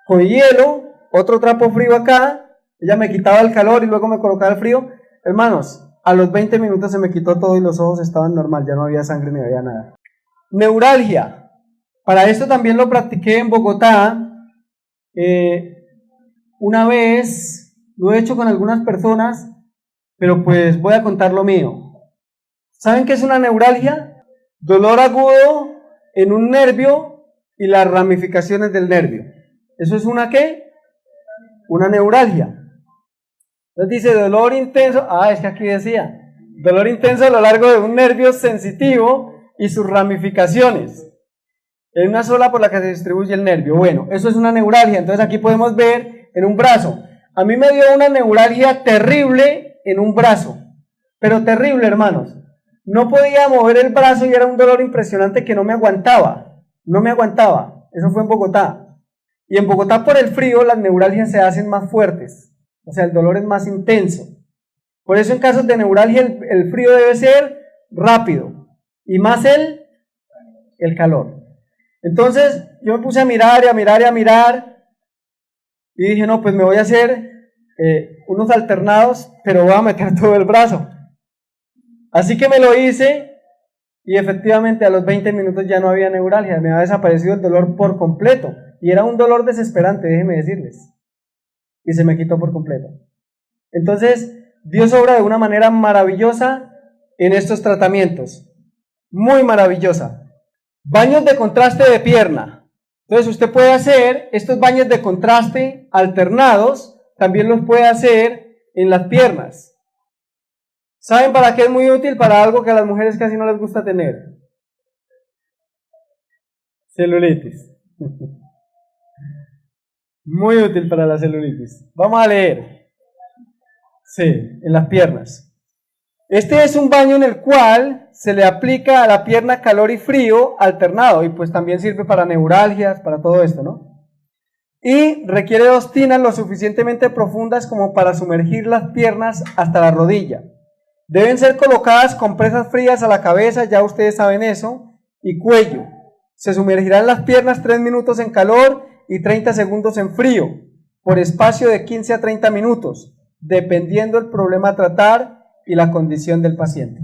con hielo, otro trapo frío acá, ella me quitaba el calor y luego me colocaba el frío. Hermanos, a los 20 minutos se me quitó todo y los ojos estaban normal, ya no había sangre ni había nada. Neuralgia, para esto también lo practiqué en Bogotá, una vez, lo he hecho con algunas personas, pero pues voy a contar lo mío. ¿Saben qué es una neuralgia? Dolor agudo en un nervio y las ramificaciones del nervio. ¿Eso es una qué? Una neuralgia. Entonces dice dolor intenso, es que aquí decía, dolor intenso a lo largo de un nervio sensitivo y sus ramificaciones. En una sola por la que se distribuye el nervio. Bueno, eso es una neuralgia. Entonces aquí podemos ver en un brazo. A mí me dio una neuralgia terrible en un brazo, pero terrible, hermanos. No podía mover el brazo y era un dolor impresionante que no me aguantaba. Eso fue en Bogotá. Y en Bogotá por el frío las neuralgias se hacen más fuertes. O sea, el dolor es más intenso. Por eso en casos de neuralgia el frío debe ser rápido. Y más el calor. Entonces yo me puse a mirar y a mirar y a mirar. Y dije, no, pues me voy a hacer unos alternados, pero voy a meter todo el brazo. Así que me lo hice y efectivamente a los 20 minutos ya no había neuralgia, me había desaparecido el dolor por completo. Y era un dolor desesperante, déjenme decirles. Y se me quitó por completo. Entonces, Dios obra de una manera maravillosa en estos tratamientos. Muy maravillosa. Baños de contraste de pierna. Entonces usted puede hacer estos baños de contraste alternados, también los puede hacer en las piernas. ¿Saben para qué es muy útil? Para algo que a las mujeres casi no les gusta tener. Celulitis. Muy útil para la celulitis. Vamos a leer. Sí, en las piernas. Este es un baño en el cual se le aplica a la pierna calor y frío alternado y pues también sirve para neuralgias, para todo esto, ¿no? Y requiere 2 tinas lo suficientemente profundas como para sumergir las piernas hasta la rodilla. Deben ser colocadas compresas frías a la cabeza, ya ustedes saben eso, y cuello. Se sumergirán las piernas 3 minutos en calor y 30 segundos en frío, por espacio de 15 a 30 minutos, dependiendo del problema a tratar y la condición del paciente.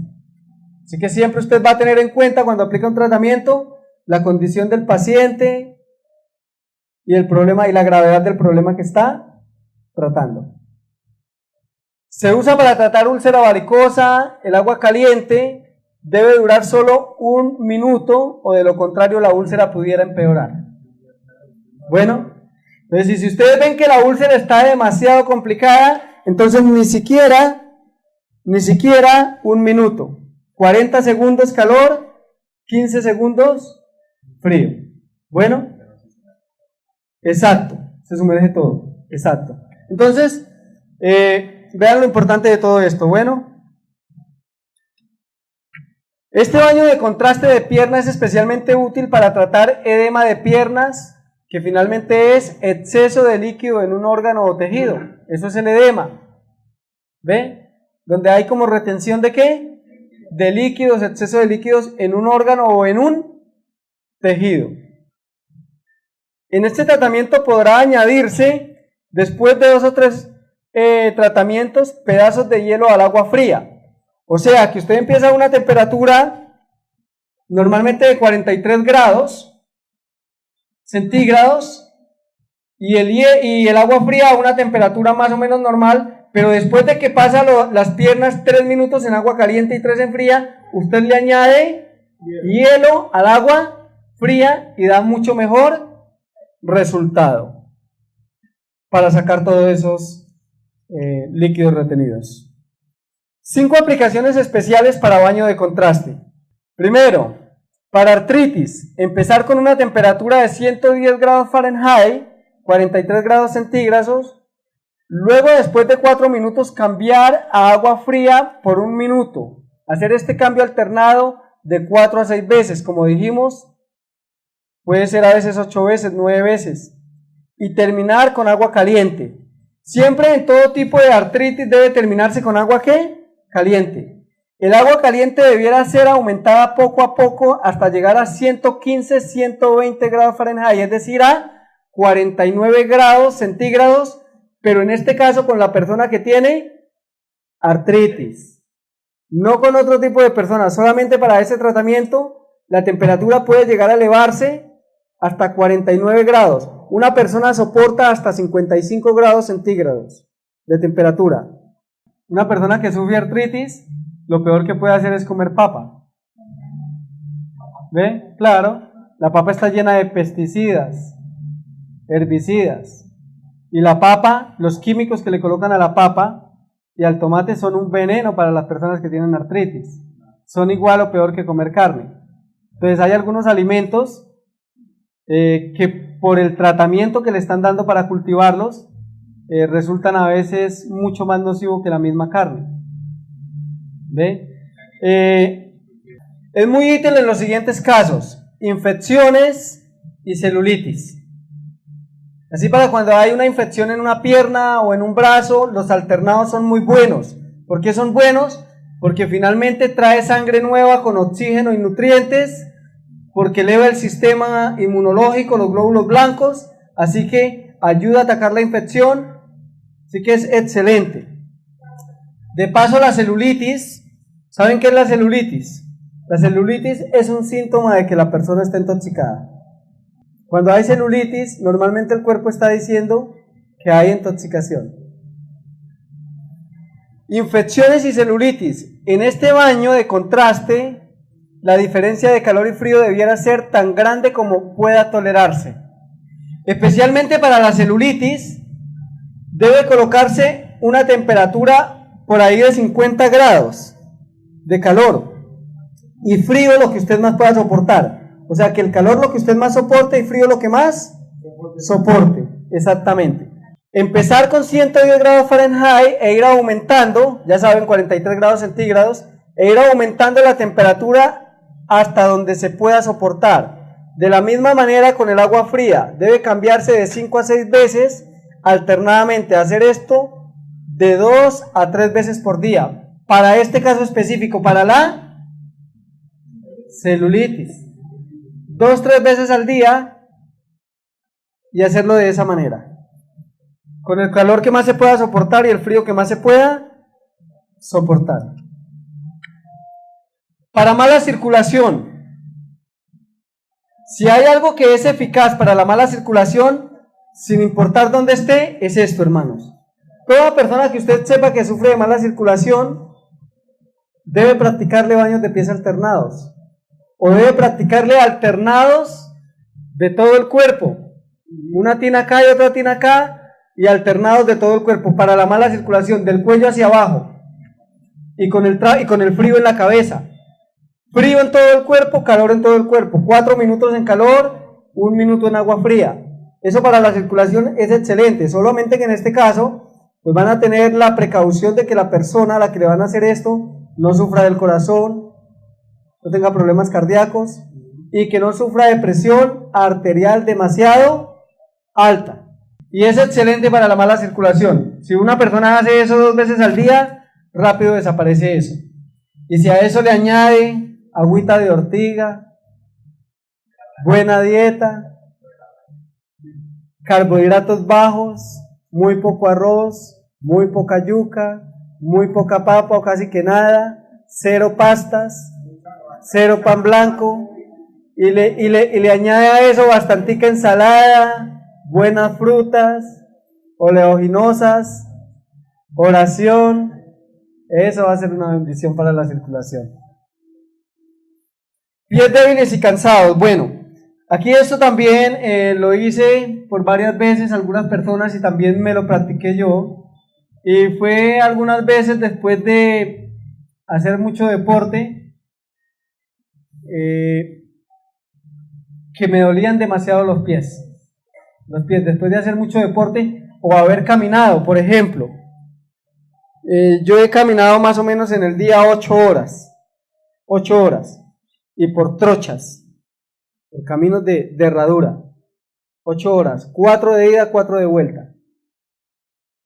Así que siempre usted va a tener en cuenta cuando aplica un tratamiento la condición del paciente y el problema y la gravedad del problema que está tratando. Se usa para tratar úlcera varicosa. El agua caliente debe durar solo 1 minuto o de lo contrario la úlcera pudiera empeorar. Bueno, entonces si ustedes ven que la úlcera está demasiado complicada, entonces ni siquiera 1 minuto. 40 segundos calor, 15 segundos frío. Bueno, exacto, se sumerge todo, exacto. Entonces, vean lo importante de todo esto. Bueno, este baño de contraste de pierna es especialmente útil para tratar edema de piernas, que finalmente es exceso de líquido en un órgano o tejido. Eso es el edema. ¿Ve? Donde hay como retención de ¿qué? De líquidos, exceso de líquidos en un órgano o en un tejido. En este tratamiento podrá añadirse, después de 2 o 3 tratamientos, pedazos de hielo al agua fría. O sea, que usted empieza a una temperatura normalmente de 43 grados centígrados y el agua fría a una temperatura más o menos normal, pero después de que pasa las piernas 3 minutos en agua caliente y 3 en fría, usted le añade hielo al agua fría y da mucho mejor resultado para sacar todos esos líquidos retenidos. 5 aplicaciones especiales para baño de contraste. Primero, para artritis, empezar con una temperatura de 110 grados Fahrenheit, 43 grados centígrados. Luego, después de 4 minutos, cambiar a agua fría por 1 minuto. Hacer este cambio alternado de 4 a 6 veces, como dijimos, puede ser a veces 8 veces, 9 veces. Y terminar con agua caliente. Siempre en todo tipo de artritis debe terminarse con agua ¿qué? Caliente. El agua caliente debiera ser aumentada poco a poco hasta llegar a 115, 120 grados Fahrenheit, es decir, a 49 grados centígrados, pero en este caso con la persona que tiene artritis. No con otro tipo de personas, solamente para ese tratamiento la temperatura puede llegar a elevarse hasta 49 grados. Una persona soporta hasta 55 grados centígrados de temperatura. Una persona que sufre artritis, lo peor que puede hacer es comer papa. ¿Ve? Claro, la papa está llena de pesticidas, herbicidas. Y la papa, los químicos que le colocan a la papa y al tomate son un veneno para las personas que tienen artritis. Son igual o peor que comer carne. Entonces hay algunos alimentos que por el tratamiento que le están dando para cultivarlos, resultan a veces mucho más nocivos que la misma carne. ¿Ve? Es muy útil en los siguientes casos: infecciones y celulitis. Así, para cuando hay una infección en una pierna o en un brazo, los alternados son muy buenos. ¿Por qué son buenos? Porque finalmente trae sangre nueva con oxígeno y nutrientes, porque eleva el sistema inmunológico, los glóbulos blancos, así que ayuda a atacar la infección, así que es excelente. De paso, la celulitis. ¿Saben qué es la celulitis? La celulitis es un síntoma de que la persona está intoxicada. Cuando hay celulitis, normalmente el cuerpo está diciendo que hay intoxicación. Infecciones y celulitis. En este baño de contraste, la diferencia de calor y frío debiera ser tan grande como pueda tolerarse. Especialmente para la celulitis, debe colocarse una temperatura por ahí de 50 grados de calor y frío lo que usted más pueda soportar. O sea, que el calor lo que usted más soporte y frío lo que más soporte. Exactamente. Empezar con 110 grados Fahrenheit e ir aumentando, ya saben, 43 grados centígrados, e ir aumentando la temperatura hasta donde se pueda soportar. De la misma manera con el agua fría, debe cambiarse de 5 a 6 veces alternadamente. Hacer esto de 2 a 3 veces por día. Para este caso específico, para la celulitis, 2-3 veces al día y hacerlo de esa manera. Con el calor que más se pueda soportar y el frío que más se pueda soportar. Para mala circulación. Si hay algo que es eficaz para la mala circulación, sin importar dónde esté, es esto, hermanos. Toda persona que usted sepa que sufre de mala circulación, debe practicarle baños de pies alternados. O debe practicarle alternados de todo el cuerpo. Una tina acá y otra tina acá, y alternados de todo el cuerpo, para la mala circulación, del cuello hacia abajo. Y con el frío en la cabeza. Frío en todo el cuerpo, calor en todo el cuerpo. 4 minutos en calor, 1 minuto en agua fría. Eso para la circulación es excelente, solamente que en este caso pues van a tener la precaución de que la persona a la que le van a hacer esto no sufra del corazón, no tenga problemas cardíacos y que no sufra de presión arterial demasiado alta. Y es excelente para la mala circulación. Si una persona hace eso 2 veces al día, rápido desaparece eso. Y si a eso le añade agüita de ortiga, buena dieta, carbohidratos bajos, muy poco arroz, muy poca yuca, muy poca papa o casi que nada, 0 pastas, 0 pan blanco, y le añade a eso bastantica ensalada, buenas frutas, oleaginosas, oración, eso va a ser una bendición para la circulación. Pies débiles y cansados. Bueno, aquí esto también lo hice por varias veces algunas personas y también me lo practiqué yo. Y fue algunas veces después de hacer mucho deporte que me dolían demasiado los pies. Los pies después de hacer mucho deporte o haber caminado, por ejemplo. Yo he caminado más o menos en el día 8 horas. 8 horas. Y por trochas, por caminos de herradura, 8 horas, 4 de ida, 4 de vuelta.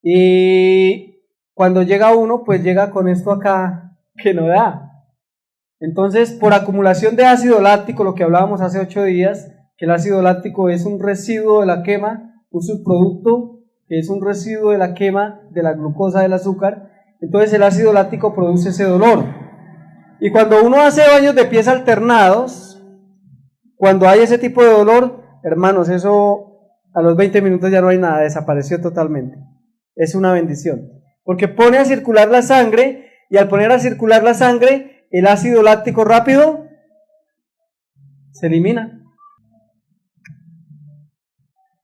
Y cuando llega uno, pues llega con esto acá que no da. Entonces, por acumulación de ácido láctico, lo que hablábamos hace 8 días, que el ácido láctico es un residuo de la quema, un subproducto que es un residuo de la quema de la glucosa del azúcar, entonces el ácido láctico produce ese dolor. Y cuando uno hace baños de pies alternados, cuando hay ese tipo de dolor, hermanos, eso a los 20 minutos ya no hay nada, desapareció totalmente. Es una bendición, porque pone a circular la sangre, y al poner a circular la sangre, el ácido láctico rápido se elimina.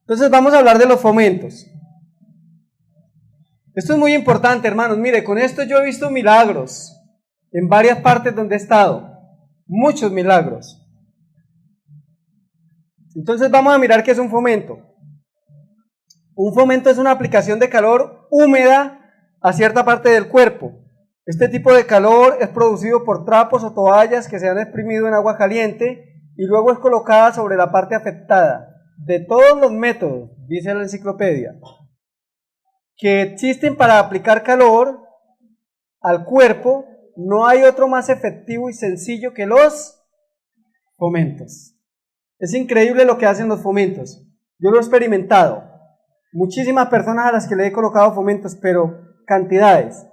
Entonces vamos a hablar de los fomentos. Esto es muy importante, hermanos. Mire, con esto yo he visto milagros en varias partes donde he estado, muchos milagros. Entonces vamos a mirar qué es un fomento. Un fomento es una aplicación de calor húmeda a cierta parte del cuerpo. Este tipo de calor es producido por trapos o toallas que se han exprimido en agua caliente y luego es colocada sobre la parte afectada. De todos los métodos, dice la enciclopedia, que existen para aplicar calor al cuerpo, no hay otro más efectivo y sencillo que los fomentos. Es increíble lo que hacen los fomentos. Yo lo he experimentado. Muchísimas personas a las que le he colocado fomentos, pero cantidades.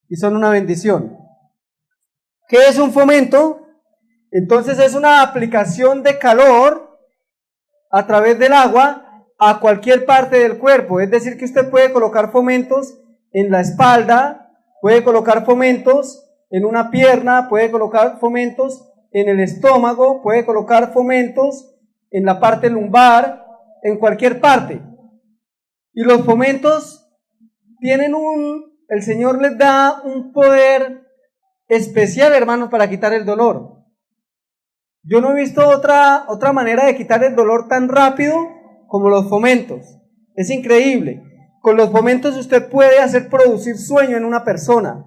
Y son una bendición. ¿Qué es un fomento? Entonces es una aplicación de calor a través del agua a cualquier parte del cuerpo. Es decir, que usted puede colocar fomentos en la espalda, puede colocar fomentos en una pierna, puede colocar fomentos en el estómago, puede colocar fomentos en la parte lumbar, en cualquier parte. Y los fomentos tienen el Señor les da un poder especial, hermanos, para quitar el dolor. Yo no he visto otra manera de quitar el dolor tan rápido como los fomentos. Es increíble. Con los fomentos usted puede hacer producir sueño en una persona.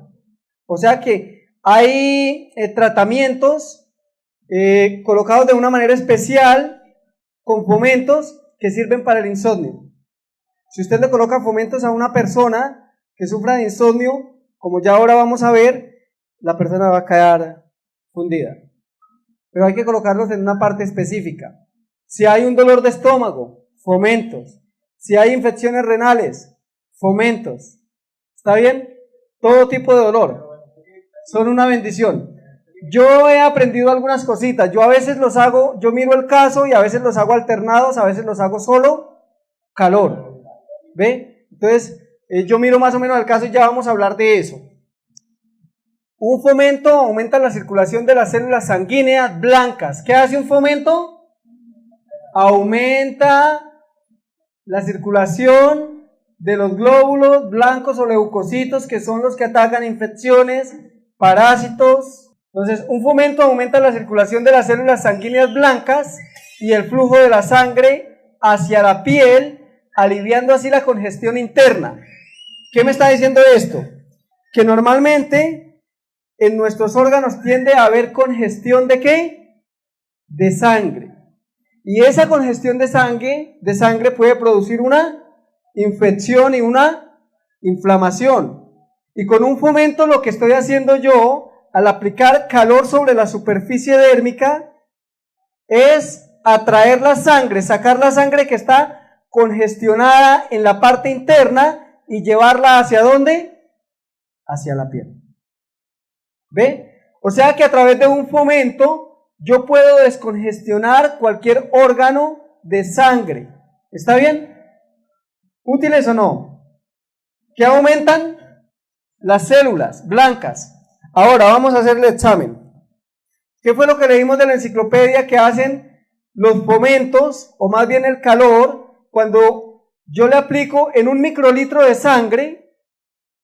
O sea que hay tratamientos colocados de una manera especial con fomentos que sirven para el insomnio. Si usted le coloca fomentos a una persona que sufra de insomnio, como ya ahora vamos a ver, la persona va a quedar fundida. Pero hay que colocarlos en una parte específica. Si hay un dolor de estómago, fomentos. Si hay infecciones renales, fomentos. ¿Está bien? Todo tipo de dolor. son una bendición. Yo he aprendido algunas cositas. Yo a veces los hago, yo miro el caso y a veces los hago alternados, a veces los hago solo calor. ¿Ve? Entonces, yo miro más o menos el caso y ya vamos a hablar de eso. Un fomento aumenta la circulación de las células sanguíneas blancas. ¿Qué hace un fomento? Aumenta la circulación de los glóbulos blancos o leucocitos, que son los que atacan infecciones, parásitos. Entonces, un fomento aumenta la circulación de las células sanguíneas blancas y el flujo de la sangre hacia la piel, aliviando así la congestión interna. ¿Qué me está diciendo esto? Que normalmente en nuestros órganos tiende a haber congestión ¿de qué? De sangre. Y esa congestión de sangre puede producir una infección y una inflamación. Y con un fomento lo que estoy haciendo yo, al aplicar calor sobre la superficie dérmica, es atraer la sangre, sacar la sangre que está congestionada en la parte interna y llevarla ¿hacia dónde? Hacia la piel. ¿Ve? O sea que a través de un fomento yo puedo descongestionar cualquier órgano de sangre. ¿Está bien? ¿Útiles o no? ¿Qué aumentan? Las células blancas. Ahora vamos a hacer el examen. ¿Qué fue lo que leímos de la enciclopedia que hacen los fomentos, o más bien el calor, cuando yo le aplico en un microlitro de sangre?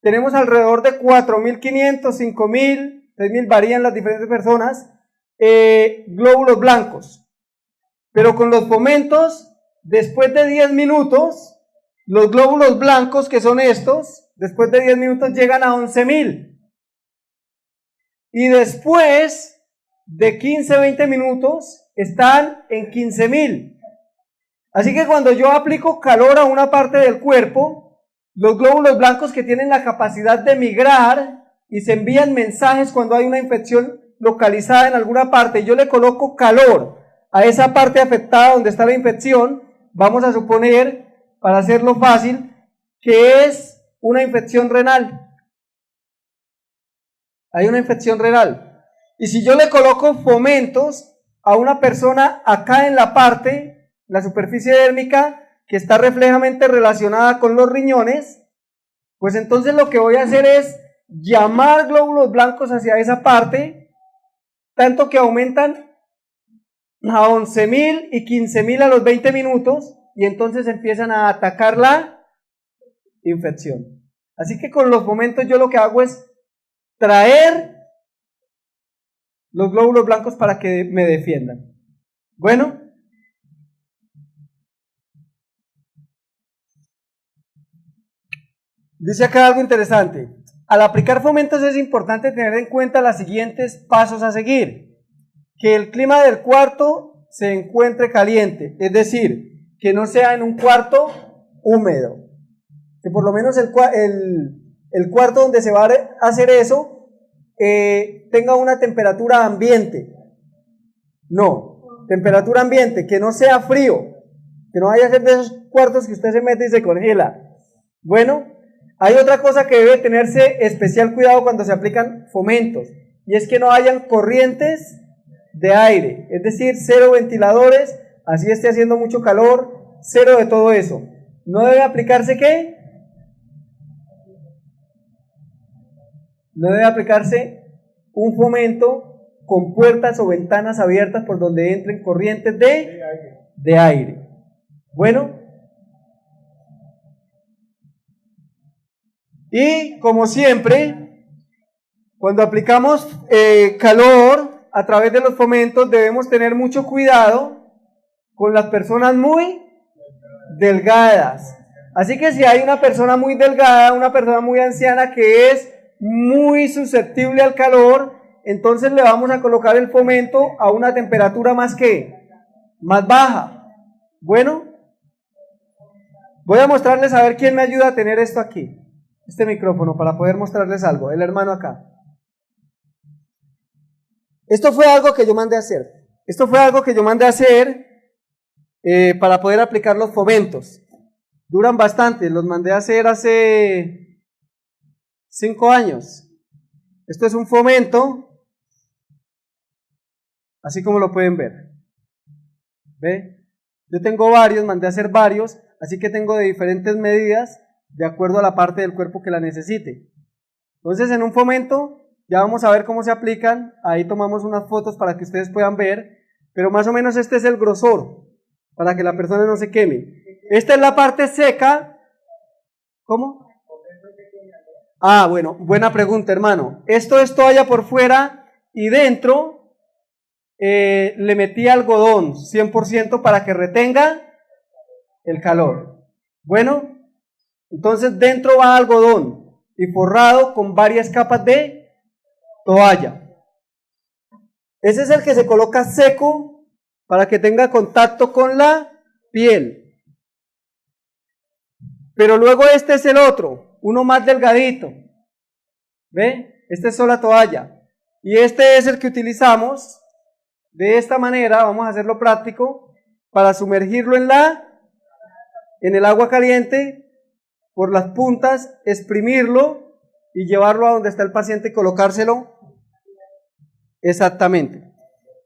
Tenemos alrededor de 4.500, 5.000, 6.000, varían las diferentes personas, glóbulos blancos. Pero con los fomentos, después de 10 minutos, los glóbulos blancos, que son estos, después de 10 minutos llegan a 11.000. Y después de 15, 20 minutos, están en 15.000. Así que cuando yo aplico calor a una parte del cuerpo, los glóbulos blancos, que tienen la capacidad de migrar y se envían mensajes cuando hay una infección localizada en alguna parte, yo le coloco calor a esa parte afectada donde está la infección, vamos a suponer, para hacerlo fácil, que es una infección renal. Hay una infección renal. Y si yo le coloco fomentos a una persona acá en la parte, la superficie dérmica, que está reflejamente relacionada con los riñones, pues entonces lo que voy a hacer es llamar glóbulos blancos hacia esa parte, tanto que aumentan a 11.000 y 15.000 a los 20 minutos, y entonces empiezan a atacar la infección. Así que con los fomentos yo lo que hago es traer los glóbulos blancos para que me defiendan. Bueno, dice acá algo interesante. Al aplicar fomentos es importante tener en cuenta los siguientes pasos a seguir. Que el clima del cuarto se encuentre caliente, es decir, que no sea en un cuarto húmedo. Que por lo menos el cuarto donde se va a hacer eso tenga una temperatura ambiente. No, temperatura ambiente, que no sea frío, que no vaya a ser de esos cuartos que usted se mete y se congela. Bueno, hay otra cosa que debe tenerse especial cuidado cuando se aplican fomentos, y es que no hayan corrientes de aire, es decir, cero ventiladores, así esté haciendo mucho calor, cero de todo eso. No debe aplicarse ¿qué? No debe aplicarse un fomento con puertas o ventanas abiertas por donde entren corrientes de aire. Bueno, y como siempre, cuando aplicamos calor a través de los fomentos, debemos tener mucho cuidado con las personas muy delgadas. Así que si hay una persona muy delgada, una persona muy anciana que es muy susceptible al calor, entonces le vamos a colocar el fomento a una temperatura más baja. Bueno, voy a mostrarles a ver quién me ayuda a tener esto aquí, este micrófono, para poder mostrarles algo. El hermano acá. Esto fue algo que yo mandé a hacer. Para poder aplicar los fomentos. Duran bastante, los mandé a hacer hace 5 años. Esto es un fomento, así como lo pueden ver. ¿Ve? Yo tengo varios, mandé a hacer varios, así que tengo de diferentes medidas de acuerdo a la parte del cuerpo que la necesite. Entonces, en un fomento, ya vamos a ver cómo se aplican. Ahí tomamos unas fotos para que ustedes puedan ver, pero más o menos este es el grosor, para que la persona no se queme. Esta es la parte seca. ¿Cómo? Ah, bueno, buena pregunta, hermano. Esto es toalla por fuera y dentro le metí algodón 100% para que retenga el calor. Bueno, entonces dentro va algodón y forrado con varias capas de toalla. Ese es el que se coloca seco para que tenga contacto con la piel. Pero luego este es el otro, uno más delgadito. ¿Ve? Este es solo la toalla. Y este es el que utilizamos de esta manera. Vamos a hacerlo práctico para sumergirlo en el agua caliente por las puntas, exprimirlo y llevarlo a donde está el paciente y colocárselo exactamente.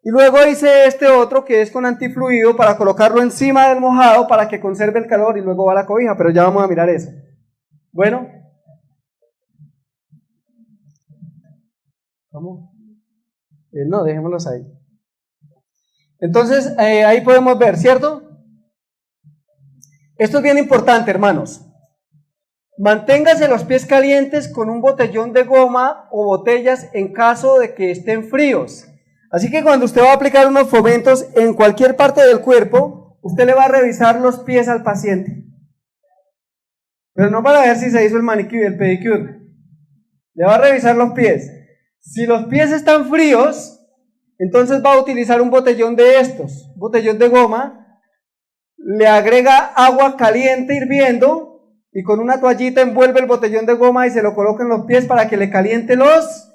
Y luego hice este otro que es con antifluido para colocarlo encima del mojado para que conserve el calor y luego va a la cobija, pero ya vamos a mirar eso. Bueno. ¿Cómo? No, dejémoslos ahí. Entonces, ahí podemos ver, ¿cierto? Esto es bien importante, hermanos. Manténgase los pies calientes con un botellón de goma o botellas en caso de que estén fríos. Así que cuando usted va a aplicar unos fomentos en cualquier parte del cuerpo, usted le va a revisar los pies al paciente. Pero no para ver si se hizo el manicure y el pedicure. Le va a revisar los pies. Si los pies están fríos, entonces va a utilizar un botellón de estos, botellón de goma, le agrega agua caliente hirviendo y con una toallita envuelve el botellón de goma y se lo coloca en los pies para que le caliente los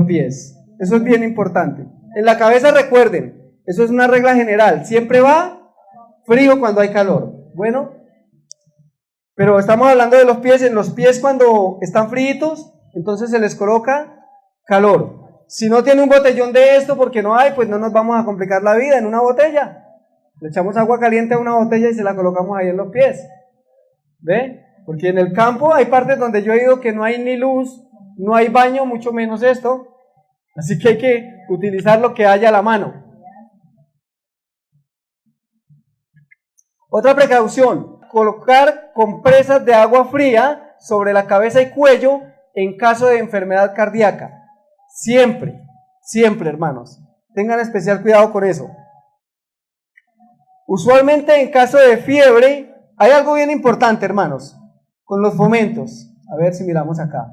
pies. Eso es bien importante. En la cabeza recuerden, eso es una regla general, siempre va frío cuando hay calor. Bueno, pero estamos hablando de los pies. En los pies cuando están fríitos, entonces se les coloca calor. Si no tiene un botellón de esto, porque no hay, pues no nos vamos a complicar la vida en una botella. Le echamos agua caliente a una botella y se la colocamos ahí en los pies. ¿Ve? Porque en el campo hay partes donde yo he ido que no hay ni luz, no hay baño, mucho menos esto. Así que hay que utilizar lo que haya a la mano. Otra precaución, colocar compresas de agua fría sobre la cabeza y cuello en caso de enfermedad cardíaca. Siempre, siempre, hermanos, tengan especial cuidado con eso. Usualmente en caso de fiebre, hay algo bien importante, hermanos, con los fomentos. A ver si miramos acá.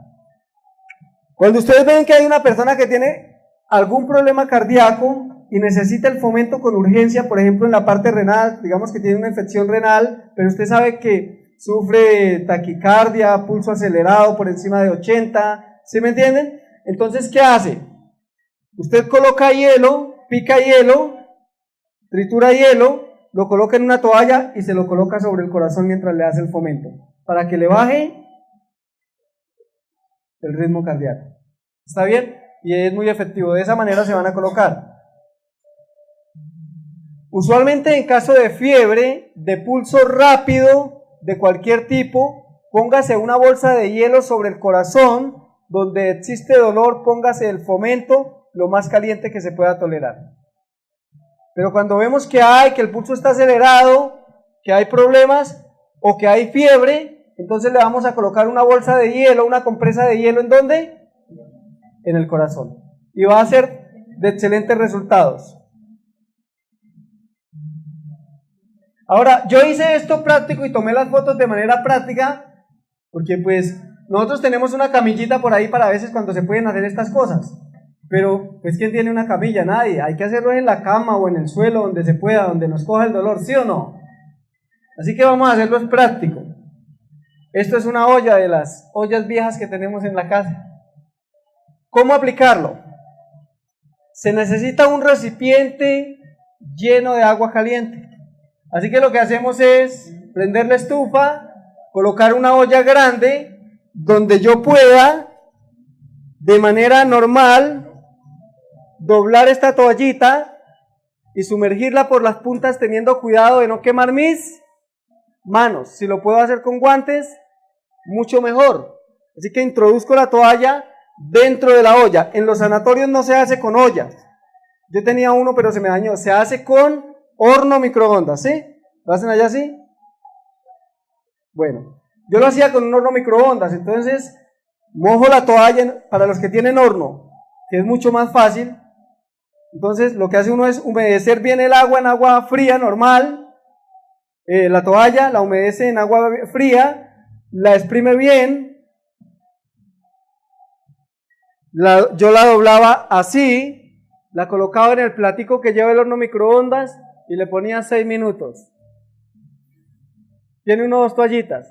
Cuando ustedes ven que hay una persona que tiene algún problema cardíaco y necesita el fomento con urgencia, por ejemplo en la parte renal, digamos que tiene una infección renal, pero usted sabe que sufre taquicardia, pulso acelerado por encima de 80, ¿sí me entienden? Entonces, ¿qué hace? Usted coloca hielo, pica hielo, tritura hielo, lo coloca en una toalla y se lo coloca sobre el corazón mientras le hace el fomento, para que le baje el ritmo cardíaco. ¿Está bien? Y es muy efectivo. De esa manera se van a colocar. Usualmente en caso de fiebre, de pulso rápido, de cualquier tipo, póngase una bolsa de hielo sobre el corazón. Donde existe dolor, póngase el fomento lo más caliente que se pueda tolerar. Pero cuando vemos que el pulso está acelerado, que hay problemas o que hay fiebre, entonces le vamos a colocar una bolsa de hielo, una compresa de hielo, ¿en dónde? En el corazón. Y va a ser de excelentes resultados. Ahora, yo hice esto práctico y tomé las fotos de manera práctica, porque pues nosotros tenemos una camillita por ahí para veces cuando se pueden hacer estas cosas. Pero, pues, ¿quién tiene una camilla? Nadie. Hay que hacerlo en la cama o en el suelo, donde se pueda, donde nos coja el dolor, ¿sí o no? Así que vamos a hacerlo en práctico. Esto es una olla de las ollas viejas que tenemos en la casa. ¿Cómo aplicarlo? Se necesita un recipiente lleno de agua caliente. Así que lo que hacemos es prender la estufa, colocar una olla grande donde yo pueda de manera normal, doblar esta toallita y sumergirla por las puntas teniendo cuidado de no quemar mis manos. Si lo puedo hacer con guantes, mucho mejor. Así que introduzco la toalla dentro de la olla. En los sanatorios no se hace con olla. Yo tenía uno pero se me dañó. Se hace con horno microondas, ¿sí? ¿Lo hacen allá así? Bueno, yo lo hacía con un horno microondas. Entonces mojo la toalla para los que tienen horno, que es mucho más fácil. Entonces lo que hace uno es humedecer bien el agua en agua fría normal. La toalla la humedece en agua fría, la exprime bien. Yo la doblaba así, la colocaba en el platico que lleva el horno microondas y le ponía 6 minutos. Tiene uno o 2 toallitas.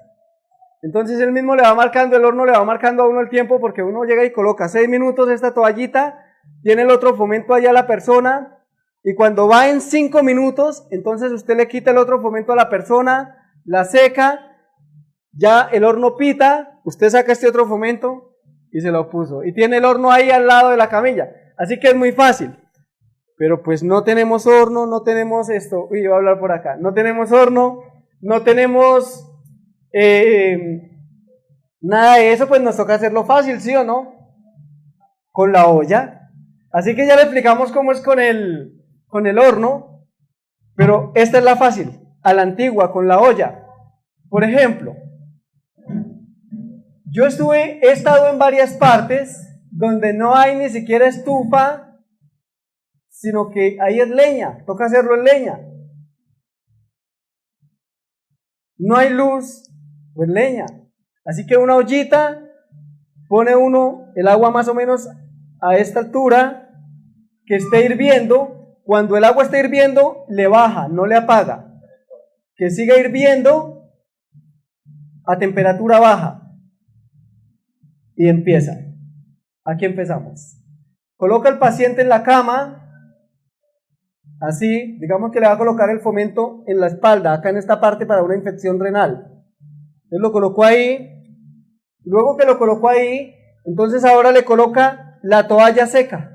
Entonces él mismo le va marcando, el horno le va marcando a uno el tiempo, porque uno llega y coloca 6 minutos esta toallita, tiene el otro fomento allá a la persona, y cuando va en 5 minutos, entonces usted le quita el otro fomento a la persona, la seca, ya el horno pita, usted saca este otro fomento y se lo puso. Y tiene el horno ahí al lado de la camilla. Así que es muy fácil. Pero pues no tenemos horno, no tenemos esto. Uy, voy a hablar por acá. No tenemos horno, no tenemos nada de eso, pues nos toca hacerlo fácil, ¿sí o no? Con la olla. Así que ya le explicamos cómo es con el horno, pero esta es la fácil, a la antigua, con la olla. Por ejemplo, he estado en varias partes donde no hay ni siquiera estufa, sino que ahí es leña, toca hacerlo en leña. No hay luz, pues leña. Así que una ollita, pone uno el agua más o menos a esta altura, que esté hirviendo. Cuando el agua esté hirviendo, le baja, no le apaga. Que siga hirviendo a temperatura baja. Y empieza. Aquí empezamos. Coloca al paciente en la cama, así, digamos que le va a colocar el fomento en la espalda, acá en esta parte para una infección renal. Él lo colocó ahí. Luego que lo colocó ahí, entonces ahora le coloca la toalla seca.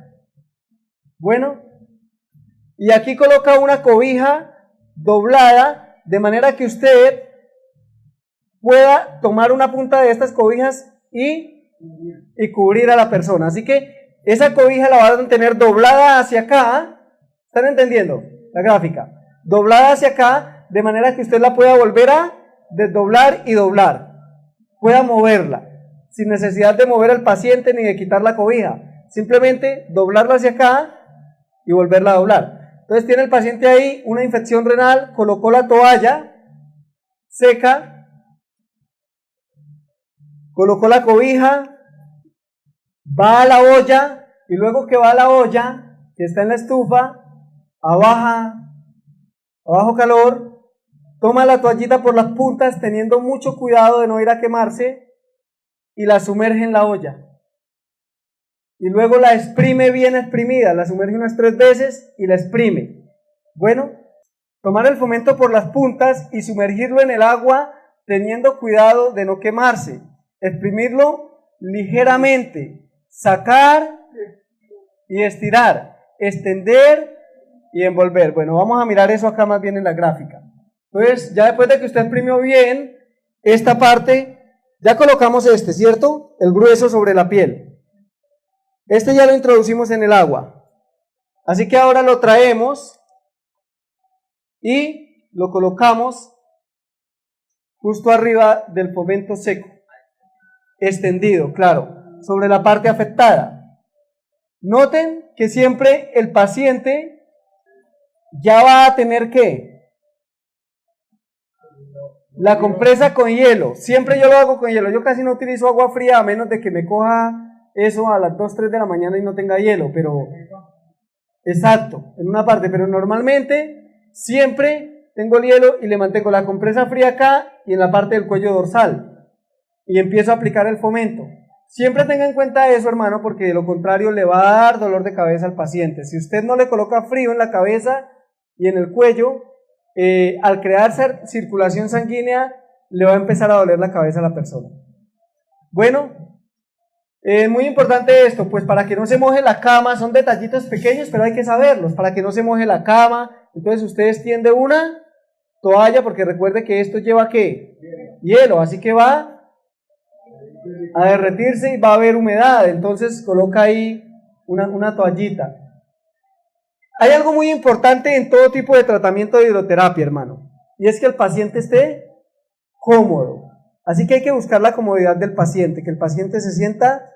Bueno, y aquí coloca una cobija doblada, de manera que usted pueda tomar una punta de estas cobijas y cubrir a la persona. Así que esa cobija la van a tener doblada hacia acá. ¿Están entendiendo la gráfica? Doblada hacia acá, de manera que usted la pueda volver a desdoblar y doblar. Pueda moverla, sin necesidad de mover al paciente ni de quitar la cobija. Simplemente doblarla hacia acá y volverla a doblar. Entonces tiene el paciente ahí una infección renal, colocó la toalla seca, colocó la cobija, va a la olla, y luego que va a la olla, que está en la estufa, a bajo calor, toma la toallita por las puntas, teniendo mucho cuidado de no ir a quemarse, y la sumerge en la olla. Y luego la exprime bien exprimida, la sumerge unas 3 veces y la exprime. Bueno, tomar el fomento por las puntas y sumergirlo en el agua, teniendo cuidado de no quemarse. Exprimirlo ligeramente, sacar y estirar, extender y envolver. Bueno, vamos a mirar eso acá más bien en la gráfica. Entonces, ya después de que usted exprimió bien esta parte, ya colocamos ¿cierto? El grueso sobre la piel. Este ya lo introducimos en el agua. Así que ahora lo traemos y lo colocamos justo arriba del fomento seco, extendido, claro, sobre la parte afectada. Noten que siempre el paciente ya va a tener la compresa con hielo. Siempre yo lo hago con hielo. Yo casi no utilizo agua fría, a menos de que me coja eso a las 2, 3 de la mañana y no tenga hielo, pero exacto, en una parte, pero normalmente siempre tengo el hielo y le mantengo la compresa fría acá y en la parte del cuello dorsal y empiezo a aplicar el fomento. Siempre tenga en cuenta eso, hermano, porque de lo contrario le va a dar dolor de cabeza al paciente. Si usted no le coloca frío en la cabeza y en el cuello, al crear circulación sanguínea le va a empezar a doler la cabeza a la persona. Bueno, Muy importante esto, pues para que no se moje la cama, son detallitos pequeños, pero hay que saberlos, para que no se moje la cama. Entonces usted extiende una toalla, porque recuerde que esto lleva ¿qué? Hielo, así que va a derretirse y va a haber humedad, entonces coloca ahí una toallita. Hay algo muy importante en todo tipo de tratamiento de hidroterapia, hermano, y es que el paciente esté cómodo. Así que hay que buscar la comodidad del paciente, que el paciente se sienta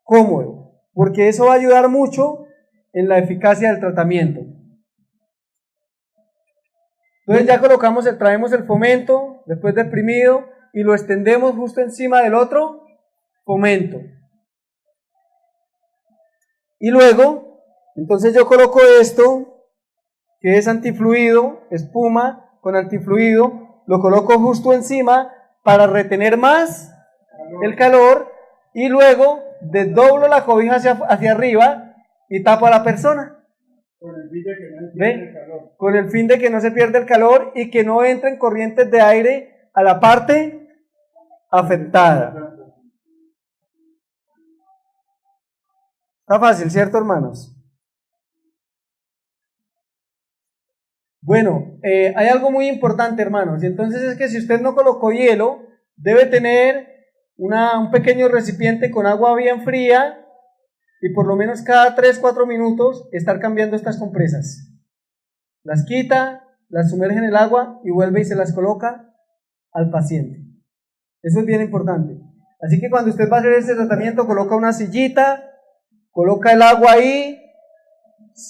cómodo, porque eso va a ayudar mucho en la eficacia del tratamiento. Entonces ya colocamos, traemos el fomento, después deprimido, y lo extendemos justo encima del otro fomento. Y luego, entonces yo coloco esto, que es antifluido, espuma con antifluido, lo coloco justo encima para retener más el calor, y luego desdoblo la cobija hacia arriba y tapo a la persona. Con el fin de que no se pierda el calor y que no entren corrientes de aire a la parte afectada. Está fácil, ¿cierto, hermanos? Bueno, hay algo muy importante, hermanos, y entonces es que si usted no colocó hielo, debe tener un pequeño recipiente con agua bien fría y por lo menos cada 3-4 minutos estar cambiando estas compresas. Las quita, las sumerge en el agua y vuelve y se las coloca al paciente. Eso es bien importante. Así que cuando usted va a hacer este tratamiento, coloca una sillita, coloca el agua ahí,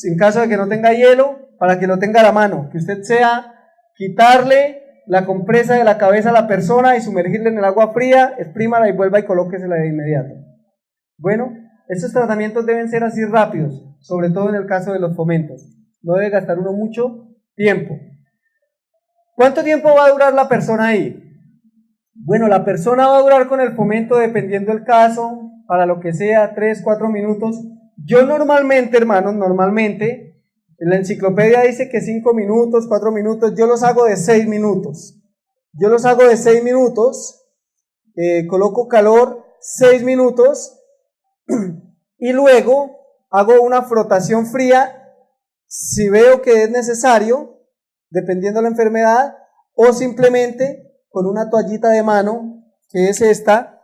en caso de que no tenga hielo, para que lo tenga a la mano, que usted sea quitarle la compresa de la cabeza a la persona y sumergirle en el agua fría, exprímala y vuelva y colóquesela de inmediato. Bueno, estos tratamientos deben ser así rápidos, sobre todo en el caso de los fomentos. No debe gastar uno mucho tiempo. ¿Cuánto tiempo va a durar la persona ahí? Bueno, la persona va a durar con el fomento, dependiendo del caso, para lo que sea, 3-4 minutos. Yo normalmente, hermanos, en la enciclopedia dice que 5 minutos, 4 minutos, yo los hago de 6 minutos. Yo los hago de 6 minutos, coloco calor 6 minutos y luego hago una frotación fría si veo que es necesario, dependiendo de la enfermedad, o simplemente con una toallita de mano, que es esta.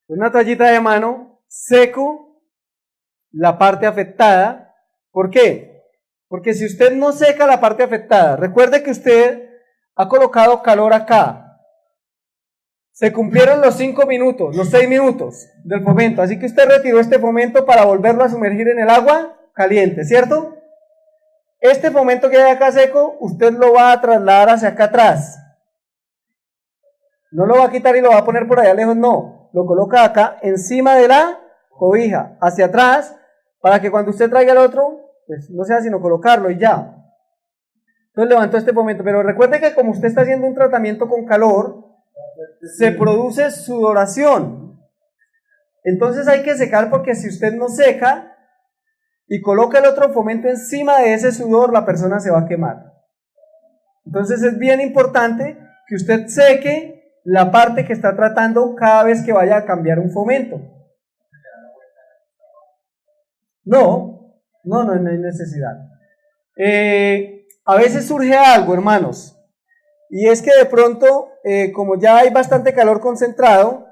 Una toallita de mano, seco la parte afectada. ¿Por qué? Porque si usted no seca la parte afectada, recuerde que usted ha colocado calor acá. Se cumplieron los 5 minutos, los 6 minutos del fomento, así que usted retiró este fomento para volverlo a sumergir en el agua caliente, ¿cierto? Este fomento que hay acá seco, usted lo va a trasladar hacia acá atrás. No lo va a quitar y lo va a poner por allá lejos, no. Lo coloca acá encima de la cobija, hacia atrás, para que cuando usted traiga el otro, pues no sea sino colocarlo y ya. Entonces levantó este fomento, pero recuerde que como usted está haciendo un tratamiento con calor, se produce sudoración. Entonces hay que secar, porque si usted no seca y coloca el otro fomento encima de ese sudor, la persona se va a quemar. Entonces es bien importante que usted seque la parte que está tratando cada vez que vaya a cambiar un fomento. No hay necesidad. A veces surge algo, hermanos, y es que de pronto, como ya hay bastante calor concentrado,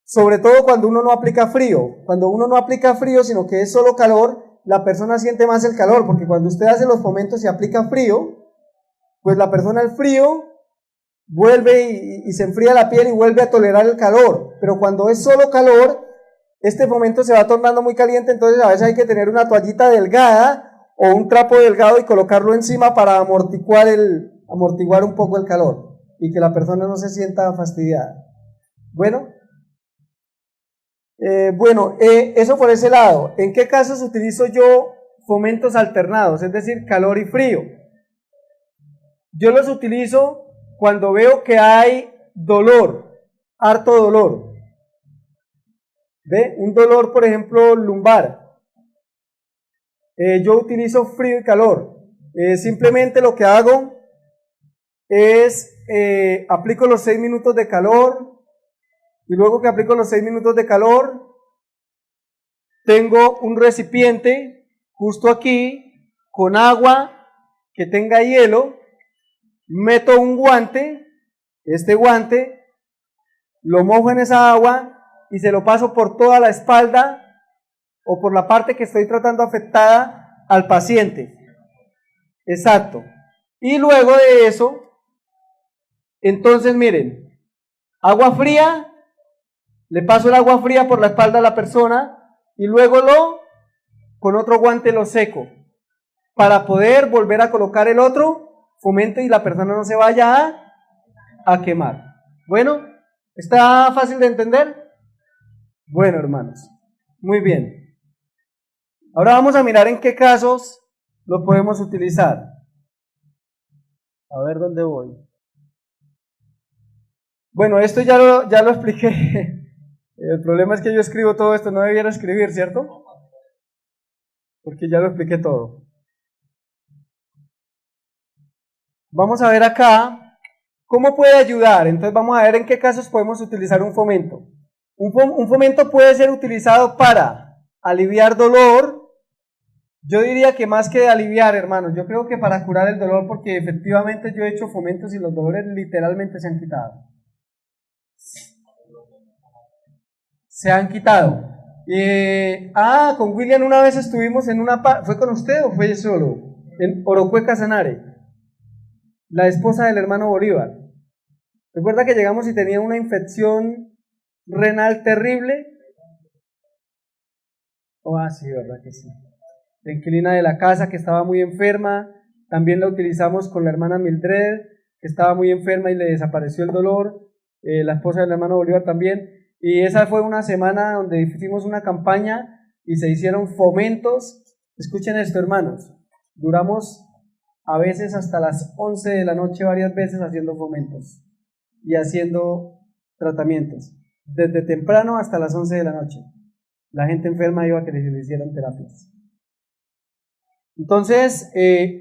sobre todo cuando uno no aplica frío, sino que es solo calor, la persona siente más el calor, porque cuando usted hace los fomentos y aplica frío, pues la persona el frío vuelve y se enfría la piel y vuelve a tolerar el calor, pero cuando es solo calor, este fomento se va tornando muy caliente, entonces a veces hay que tener una toallita delgada o un trapo delgado y colocarlo encima para amortiguar un poco el calor y que la persona no se sienta fastidiada. Bueno, eso por ese lado. ¿En qué casos utilizo yo fomentos alternados, es decir, calor y frío? Yo los utilizo cuando veo que hay dolor, harto dolor. ¿Ve? Un dolor, por ejemplo, lumbar. Yo utilizo frío y calor. Simplemente lo que hago es aplico los 6 minutos de calor y luego que aplico los 6 minutos de calor tengo un recipiente justo aquí con agua que tenga hielo, meto un guante, este guante lo mojo en esa agua y se lo paso por toda la espalda o por la parte que estoy tratando afectada al paciente. Exacto. Y luego de eso, entonces miren, agua fría, le paso el agua fría por la espalda a la persona y luego con otro guante lo seco para poder volver a colocar el otro fomento y la persona no se vaya a quemar. Bueno, ¿está fácil de entender? Bueno, hermanos, muy bien. Ahora vamos a mirar en qué casos lo podemos utilizar. A ver dónde voy. Bueno, esto ya lo expliqué. El problema es que yo escribo todo esto, no debiera escribir, ¿cierto? Porque ya lo expliqué todo. Vamos a ver acá cómo puede ayudar. Entonces vamos a ver en qué casos podemos utilizar un fomento. Un fomento puede ser utilizado para aliviar dolor. Yo diría que más que aliviar, hermanos, yo creo que para curar el dolor, porque efectivamente yo he hecho fomentos y los dolores literalmente se han quitado. Se han quitado. Con William una vez estuvimos en ¿fue con usted o fue solo? En Orocue Casanare, la esposa del hermano Bolívar. Recuerda que llegamos y tenía una infección renal terrible. Sí, verdad que sí. La inquilina de la casa que estaba muy enferma, también la utilizamos con la hermana Mildred, que estaba muy enferma y le desapareció el dolor, la esposa del hermano Bolívar también, y esa fue una semana donde hicimos una campaña y se hicieron fomentos. Escuchen esto, hermanos, duramos a veces hasta las 11 de la noche varias veces haciendo fomentos y haciendo tratamientos, desde temprano hasta las 11 de la noche. La gente enferma iba a que le hicieran terapias. Entonces,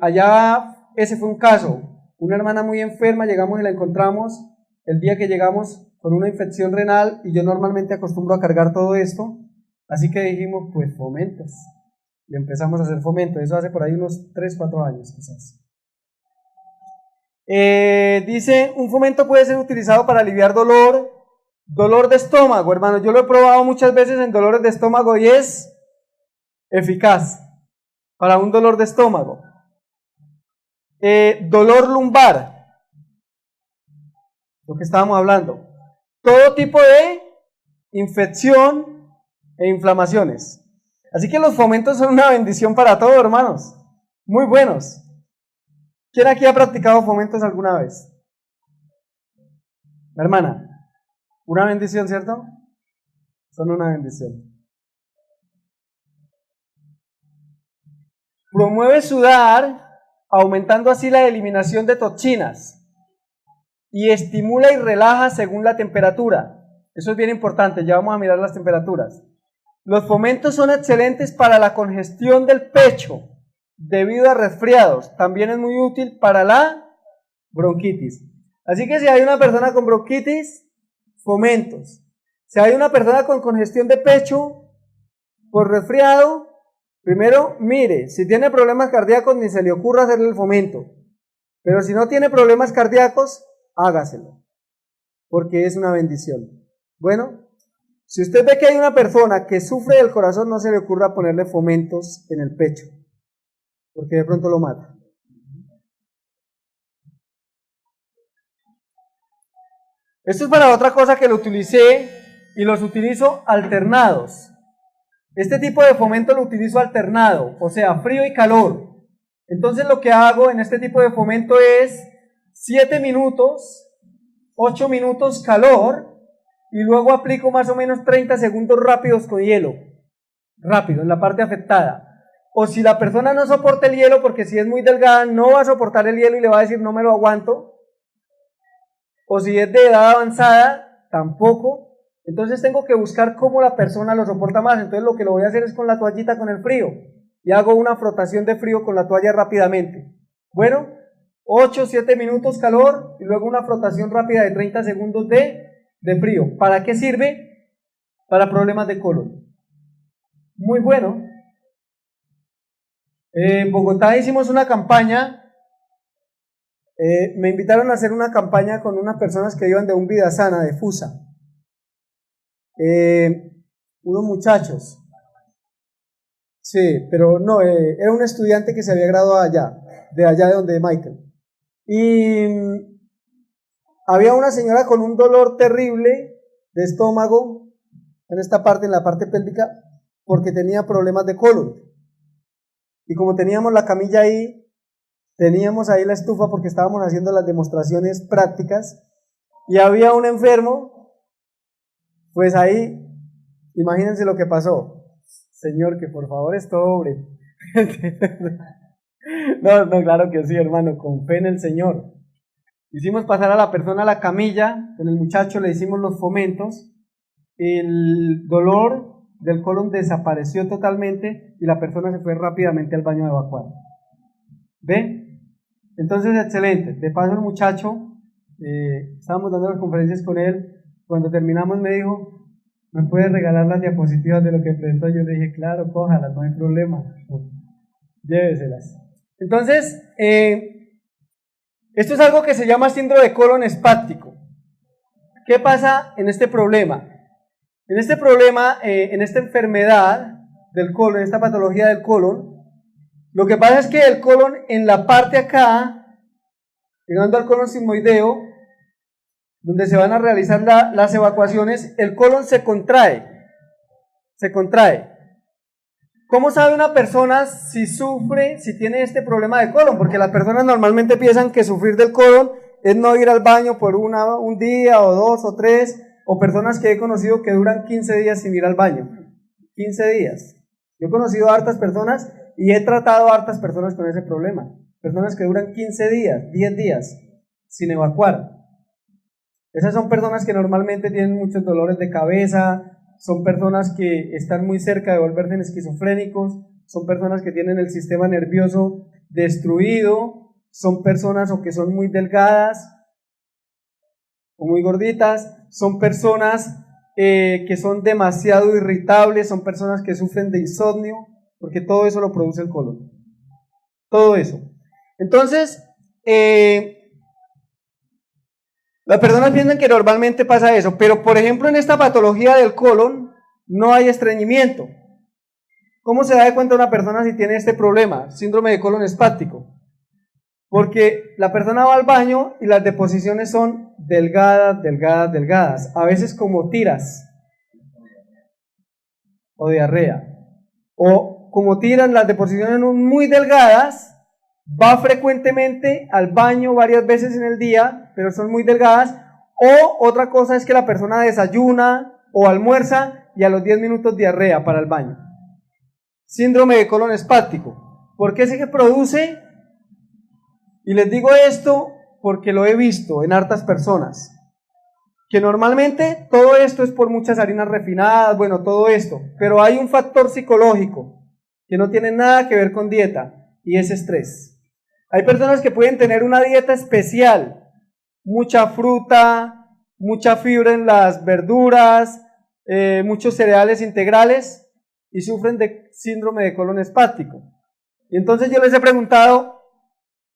allá ese fue un caso, una hermana muy enferma, llegamos y la encontramos el día que llegamos con una infección renal y yo normalmente acostumbro a cargar todo esto, así que dijimos, pues fomentos, y empezamos a hacer fomentos, eso hace por ahí unos 3-4 años quizás. Dice, un fomento puede ser utilizado para aliviar dolor de estómago, hermano, yo lo he probado muchas veces en dolores de estómago y es eficaz. Para un dolor de estómago. Dolor lumbar, lo que estábamos hablando. Todo tipo de infección e inflamaciones. Así que los fomentos son una bendición para todos, hermanos. Muy buenos. ¿Quién aquí ha practicado fomentos alguna vez? Hermana, una bendición, ¿cierto? Son una bendición. Promueve sudar, aumentando así la eliminación de toxinas y estimula y relaja según la temperatura. Eso es bien importante, ya vamos a mirar las temperaturas. Los fomentos son excelentes para la congestión del pecho debido a resfriados. También es muy útil para la bronquitis. Así que si hay una persona con bronquitis, fomentos. Si hay una persona con congestión de pecho por resfriado, primero, mire, si tiene problemas cardíacos ni se le ocurra hacerle el fomento, pero si no tiene problemas cardíacos, hágaselo, porque es una bendición. Bueno, si usted ve que hay una persona que sufre del corazón, no se le ocurra ponerle fomentos en el pecho, porque de pronto lo mata. Esto es para otra cosa que lo utilicé y los utilizo alternados. Este tipo de fomento lo utilizo alternado, o sea, frío y calor. Entonces lo que hago en este tipo de fomento es 7 minutos, 8 minutos calor, y luego aplico más o menos 30 segundos rápidos con hielo. Rápido, en la parte afectada. O si la persona no soporta el hielo, porque si es muy delgada no va a soportar el hielo y le va a decir no me lo aguanto. O si es de edad avanzada, tampoco. Entonces tengo que buscar cómo la persona lo soporta más. Entonces lo que lo voy a hacer es con la toallita con el frío. Y hago una frotación de frío con la toalla rápidamente. Bueno, 8 o 7 minutos calor y luego una frotación rápida de 30 segundos de frío. ¿Para qué sirve? Para problemas de colon. Muy bueno. En Bogotá hicimos una campaña. Me invitaron a hacer una campaña con unas personas que iban de un Vida Sana, de FUSA. Unos muchachos. Sí, pero no, era un estudiante que se había graduado de allá de donde Michael. Y había una señora con un dolor terrible de estómago en esta parte, en la parte pélvica, porque tenía problemas de colon. Y como teníamos la camilla ahí, teníamos ahí la estufa porque estábamos haciendo las demostraciones prácticas y había un enfermo, pues ahí, imagínense lo que pasó. Señor, que por favor esto obre. No, claro que sí, hermano, con fe en el Señor. Hicimos pasar a la persona a la camilla, con el muchacho le hicimos los fomentos, el dolor del colon desapareció totalmente y la persona se fue rápidamente al baño a evacuar. ¿Ve? Entonces, excelente. De paso, el muchacho, estábamos dando las conferencias con él, cuando terminamos me dijo, ¿me puedes regalar las diapositivas de lo que presentó? Yo le dije, claro, cójalas, no hay problema, lléveselas. Entonces, esto es algo que se llama síndrome de colon espástico. ¿Qué pasa en este problema? En este problema, en esta enfermedad del colon, en esta patología del colon, lo que pasa es que el colon en la parte acá, llegando al colon sigmoideo, donde se van a realizar las evacuaciones, el colon se contrae. ¿Cómo sabe una persona si sufre, si tiene este problema de colon? Porque las personas normalmente piensan que sufrir del colon es no ir al baño por un día o 2 o 3, o personas que he conocido que duran 15 días sin ir al baño. 15 días. Yo he conocido a hartas personas y he tratado a hartas personas con ese problema. Personas que duran 15 días, 10 días sin evacuar. Esas son personas que normalmente tienen muchos dolores de cabeza, son personas que están muy cerca de volverse esquizofrénicos, son personas que tienen el sistema nervioso destruido, son personas o que son muy delgadas o muy gorditas, son personas que son demasiado irritables, son personas que sufren de insomnio, porque todo eso lo produce el colon. Todo eso. Entonces, las personas piensan que normalmente pasa eso, pero por ejemplo en esta patología del colon no hay estreñimiento. ¿Cómo se da de cuenta una persona si tiene este problema, síndrome de colon espástico? Porque la persona va al baño y las deposiciones son delgadas, a veces como tiras o diarrea, o como tiran las deposiciones muy delgadas. Va frecuentemente al baño varias veces en el día, pero son muy delgadas. O otra cosa es que la persona desayuna o almuerza y a los 10 minutos diarrea para el baño. Síndrome de colon espástico. ¿Por qué se produce? Y les digo esto porque lo he visto en hartas personas. Que normalmente todo esto es por muchas harinas refinadas, bueno, todo esto. Pero hay un factor psicológico que no tiene nada que ver con dieta y es estrés. Hay personas que pueden tener una dieta especial, mucha fruta, mucha fibra en las verduras, muchos cereales integrales y sufren de síndrome de colon espástico. Y entonces yo les he preguntado,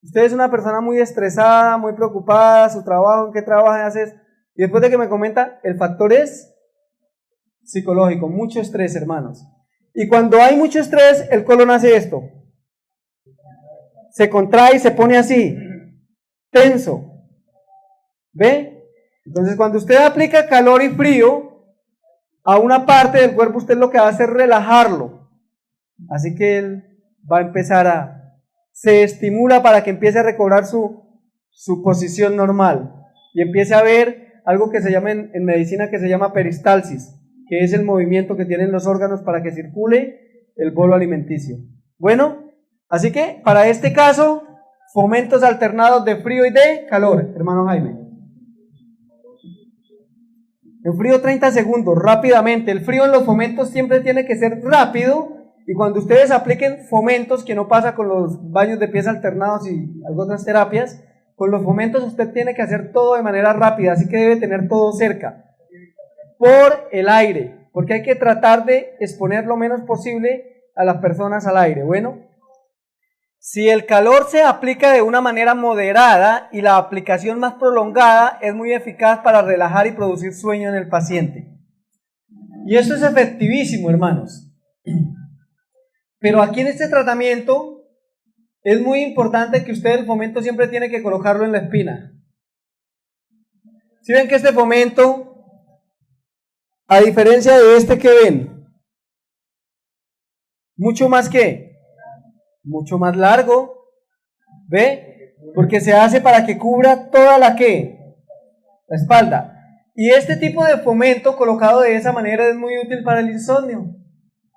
usted es una persona muy estresada, muy preocupada, su trabajo, ¿en qué trabaja, haces? Y después de que me comenta, el factor es psicológico, mucho estrés, hermanos. Y cuando hay mucho estrés, el colon hace esto. Se contrae y se pone así, tenso. ¿Ve? Entonces cuando usted aplica calor y frío a una parte del cuerpo, usted lo que va a hacer es relajarlo. Así que él va a empezar se estimula para que empiece a recobrar su posición normal y empiece a ver algo que se llama en medicina que se llama peristalsis, que es el movimiento que tienen los órganos para que circule el bolo alimenticio. Bueno, así que para este caso, fomentos alternados de frío y de calor, hermano Jaime. En frío 30 segundos, rápidamente. El frío en los fomentos siempre tiene que ser rápido Y cuando ustedes apliquen fomentos, que no pasa con los baños de pies alternados y algunas terapias, con los fomentos usted tiene que hacer todo de manera rápida, así que debe tener todo cerca, por el aire, porque hay que tratar de exponer lo menos posible a las personas al aire. Bueno, si el calor se aplica de una manera moderada y la aplicación más prolongada es muy eficaz para relajar y producir sueño en el paciente. Y eso es efectivísimo, hermanos. Pero aquí en este tratamiento es muy importante que usted el fomento siempre tiene que colocarlo en la espina. ¿Sí ven que este fomento, a diferencia de este que ven, mucho más largo, ¿ve? Porque se hace para que cubra toda la espalda. Y este tipo de fomento colocado de esa manera es muy útil para el insomnio,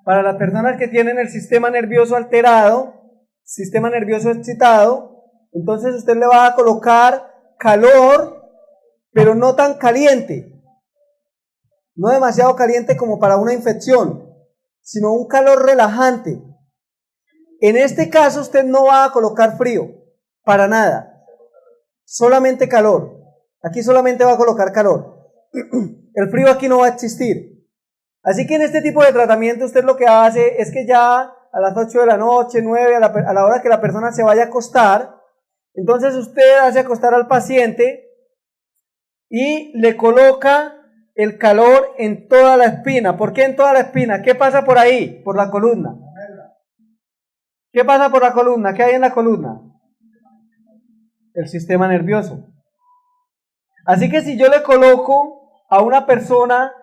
para las personas que tienen el sistema nervioso alterado, sistema nervioso excitado. Entonces usted le va a colocar calor, pero no tan caliente, no demasiado caliente como para una infección, sino un calor relajante. En este caso usted no va a colocar frío, para nada, solamente calor. Aquí solamente va a colocar calor. El frío aquí no va a existir. Así que en este tipo de tratamiento usted lo que hace es que ya a las 8 de la noche, 9, a la hora que la persona se vaya a acostar, entonces usted hace acostar al paciente y le coloca el calor en toda la espina. ¿Por qué en toda la espina? ¿Qué pasa por ahí? Por la columna. ¿Qué pasa por la columna? ¿Qué hay en la columna? El sistema nervioso. Así que si yo le coloco a una persona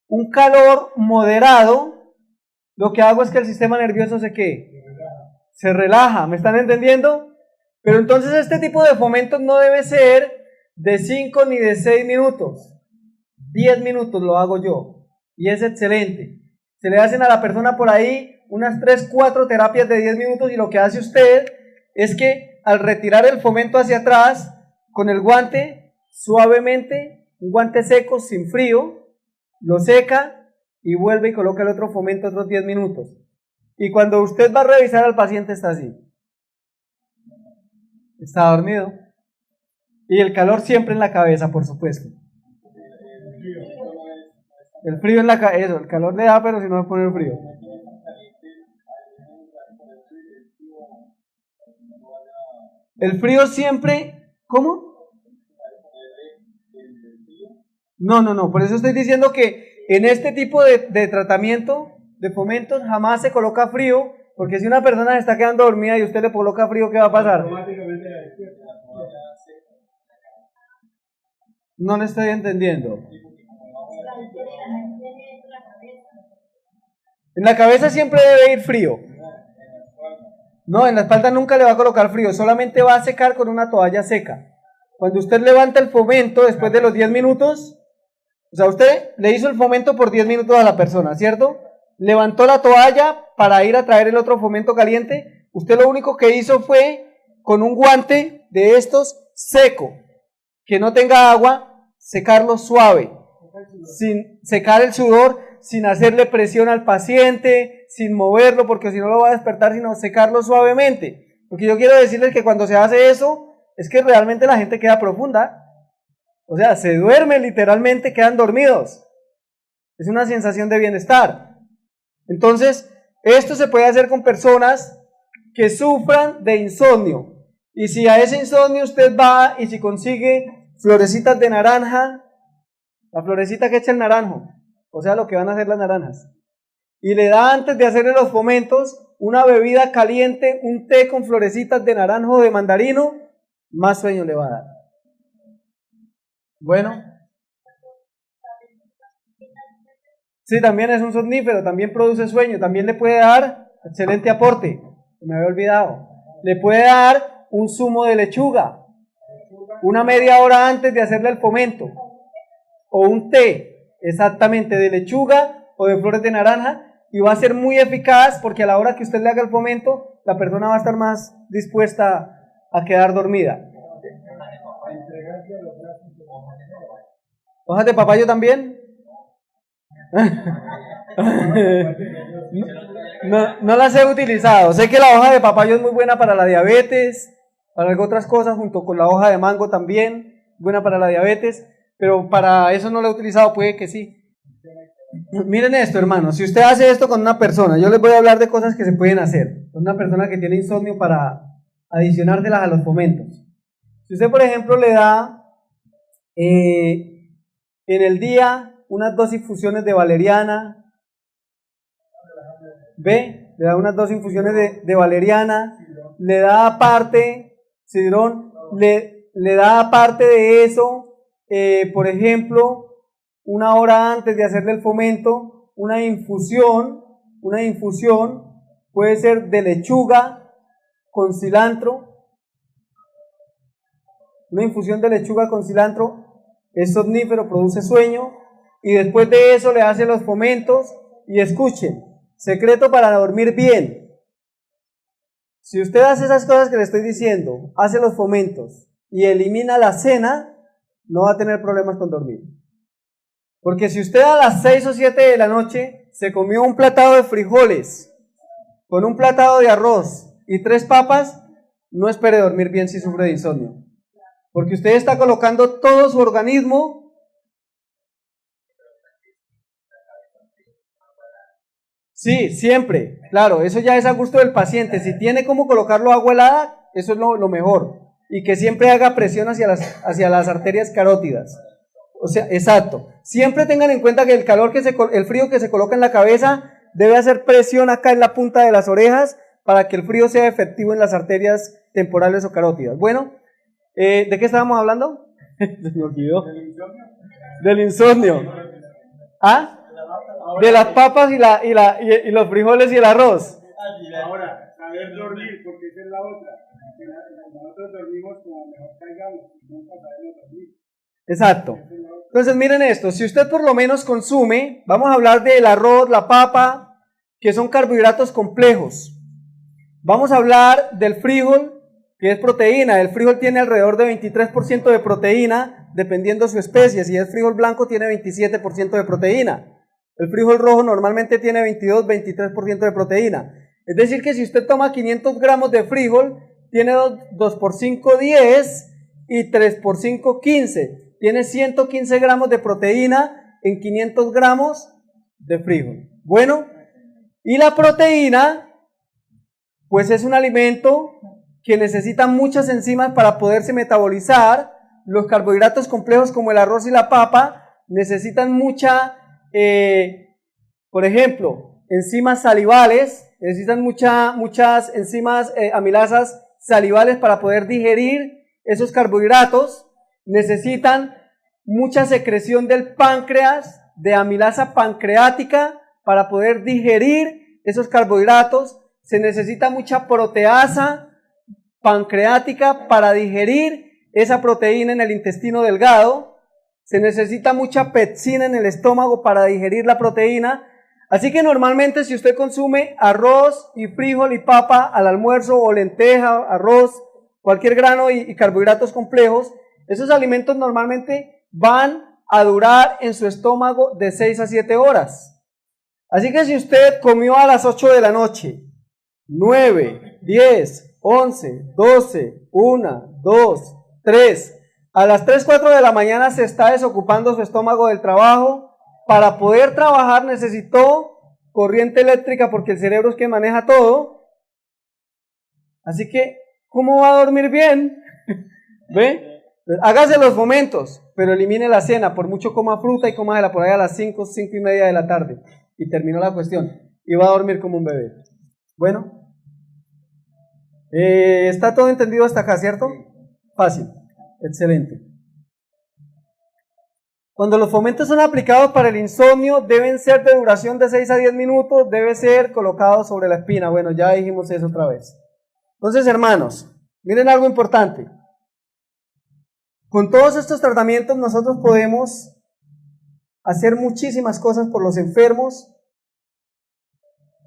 un calor moderado, lo que hago es que el sistema nervioso se relaja. ¿Me están entendiendo? Pero entonces este tipo de fomentos no debe ser de 5 ni de 6 minutos. 10 minutos lo hago yo. Y es excelente. Se le hacen a la persona por ahí unas 3, 4 terapias de 10 minutos y lo que hace usted es que al retirar el fomento hacia atrás, con el guante, suavemente, un guante seco, sin frío, lo seca y vuelve y coloca el otro fomento otros 10 minutos. Y cuando usted va a revisar al paciente está así. Está dormido. Y el calor siempre en la cabeza, por supuesto. El frío en la cabeza, el calor le da, pero si no le pone el frío. El frío siempre, ¿cómo? No, por eso estoy diciendo que en este tipo de tratamiento, de fomentos, jamás se coloca frío, porque si una persona se está quedando dormida y usted le coloca frío, ¿qué va a pasar? No le estoy entendiendo. En la cabeza siempre debe ir frío. No, en la espalda nunca le va a colocar frío, solamente va a secar con una toalla seca. Cuando usted levanta el fomento después de los 10 minutos, o sea, usted le hizo el fomento por 10 minutos a la persona, ¿cierto? Levantó la toalla para ir a traer el otro fomento caliente. Usted lo único que hizo fue, con un guante de estos seco, que no tenga agua, secarlo suave, sin secar el sudor, sin hacerle presión al paciente, sin moverlo, porque si no lo va a despertar, sino secarlo suavemente. Porque yo quiero decirles que cuando se hace eso, es que realmente la gente queda profunda. O sea, se duermen literalmente, quedan dormidos. Es una sensación de bienestar. Entonces, esto se puede hacer con personas que sufran de insomnio. Y si a ese insomnio usted va y si consigue florecitas de naranja, la florecita que echa el naranjo, o sea, lo que van a hacer las naranjas, y le da antes de hacerle los fomentos una bebida caliente, un té con florecitas de naranjo o de mandarino, más sueño le va a dar. Bueno, sí, también es un somnífero, también produce sueño, también le puede dar excelente aporte, me había olvidado, le puede dar un zumo de lechuga, una media hora antes de hacerle el fomento, o un té, exactamente, de lechuga o de flores de naranja, y va a ser muy eficaz porque a la hora que usted le haga el fomento, la persona va a estar más dispuesta a quedar dormida. ¿Hojas de papayo también? no las he utilizado. Sé que la hoja de papayo es muy buena para la diabetes, para otras cosas, junto con la hoja de mango también, buena para la diabetes, pero para eso no la he utilizado, puede que sí. Miren esto, hermanos, si usted hace esto con una persona, yo les voy a hablar de cosas que se pueden hacer con una persona que tiene insomnio para adicionárselas a los fomentos. Si usted, por ejemplo, le da en el día unas 2 infusiones de valeriana, ¿ve? Le da unas 2 infusiones de valeriana, le da aparte, sidrón, le da aparte de eso, por ejemplo, 1 hora antes de hacerle el fomento, una infusión puede ser de lechuga con cilantro. Una infusión de lechuga con cilantro es somnífero, produce sueño, y después de eso le hace los fomentos. Y escuchen, secreto para dormir bien: si usted hace esas cosas que le estoy diciendo, hace los fomentos y elimina la cena, no va a tener problemas con dormir. Porque si usted a las 6 o 7 de la noche se comió un platado de frijoles con un platado de arroz y 3 papas, no espere dormir bien si sufre de insomnio. Porque usted está colocando todo su organismo. Sí, siempre, claro, eso ya es a gusto del paciente. Si tiene como colocarlo agua helada, eso es lo mejor. Y que siempre haga presión hacia las arterias carótidas. O sea, exacto. Siempre tengan en cuenta que el frío que se coloca en la cabeza debe hacer presión acá en la punta de las orejas para que el frío sea efectivo en las arterias temporales o carótidas. Bueno, ¿de qué estábamos hablando? Se me olvidó. Del insomnio. ¿Ah? De las papas y los frijoles y el arroz. Ahora, saber dormir, porque esa es la otra. Nosotros dormimos como mejor caigamos, nunca sabemos dormir. Exacto. Entonces miren esto, si usted por lo menos consume, vamos a hablar del arroz, la papa, que son carbohidratos complejos. Vamos a hablar del frijol, que es proteína. El frijol tiene alrededor de 23% de proteína, dependiendo de su especie. Si es frijol blanco, tiene 27% de proteína. El frijol rojo normalmente tiene 22-23% de proteína. Es decir que si usted toma 500 gramos de frijol, tiene 2 por 5, 10 y 3 por 5, 15. Tiene 115 gramos de proteína en 500 gramos de frijol. Bueno, y la proteína, pues es un alimento que necesita muchas enzimas para poderse metabolizar. Los carbohidratos complejos como el arroz y la papa necesitan por ejemplo, enzimas salivales, necesitan muchas enzimas amilasas salivales para poder digerir esos carbohidratos. Necesitan mucha secreción del páncreas, de amilasa pancreática para poder digerir esos carbohidratos. Se necesita mucha proteasa pancreática para digerir esa proteína en el intestino delgado. Se necesita mucha pepsina en el estómago para digerir la proteína. Así que normalmente si usted consume arroz y frijol y papa al almuerzo, o lenteja, arroz, cualquier grano y carbohidratos complejos, esos alimentos normalmente van a durar en su estómago de 6 a 7 horas. Así que si usted comió a las 8 de la noche, 9, 10, 11, 12, 1, 2, 3, a las 3, 4 de la mañana se está desocupando su estómago del trabajo. Para poder trabajar necesitó corriente eléctrica porque el cerebro es quien maneja todo. Así que, ¿cómo va a dormir bien? ¿Ve? Hágase los fomentos, pero elimine la cena. Por mucho coma fruta y cómasela por ahí a las 5, 5 y media de la tarde. Y terminó la cuestión. Y va a dormir como un bebé. Bueno. ¿Está todo entendido hasta acá, cierto? Fácil. Excelente. Cuando los fomentos son aplicados para el insomnio, deben ser de duración de 6 a 10 minutos, debe ser colocado sobre la espina. Bueno, ya dijimos eso otra vez. Entonces, hermanos, miren algo importante. Con todos estos tratamientos nosotros podemos hacer muchísimas cosas por los enfermos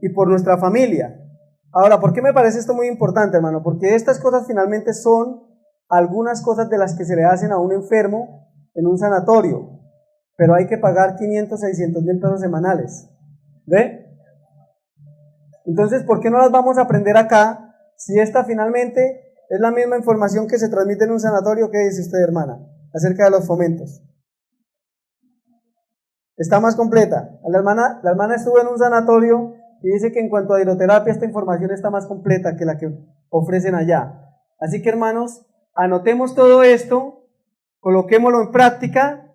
y por nuestra familia. Ahora, ¿por qué me parece esto muy importante, hermano? Porque estas cosas finalmente son algunas cosas de las que se le hacen a un enfermo en un sanatorio. Pero hay que pagar 500, 600 mil pesos semanales. ¿Ve? Entonces, ¿por qué no las vamos a aprender acá si esta finalmente es la misma información que se transmite en un sanatorio? ¿Qué dice usted, hermana, acerca de los fomentos? Está más completa. La hermana estuvo en un sanatorio y dice que en cuanto a hidroterapia esta información está más completa que la que ofrecen allá. Así que, hermanos, anotemos todo esto, coloquémoslo en práctica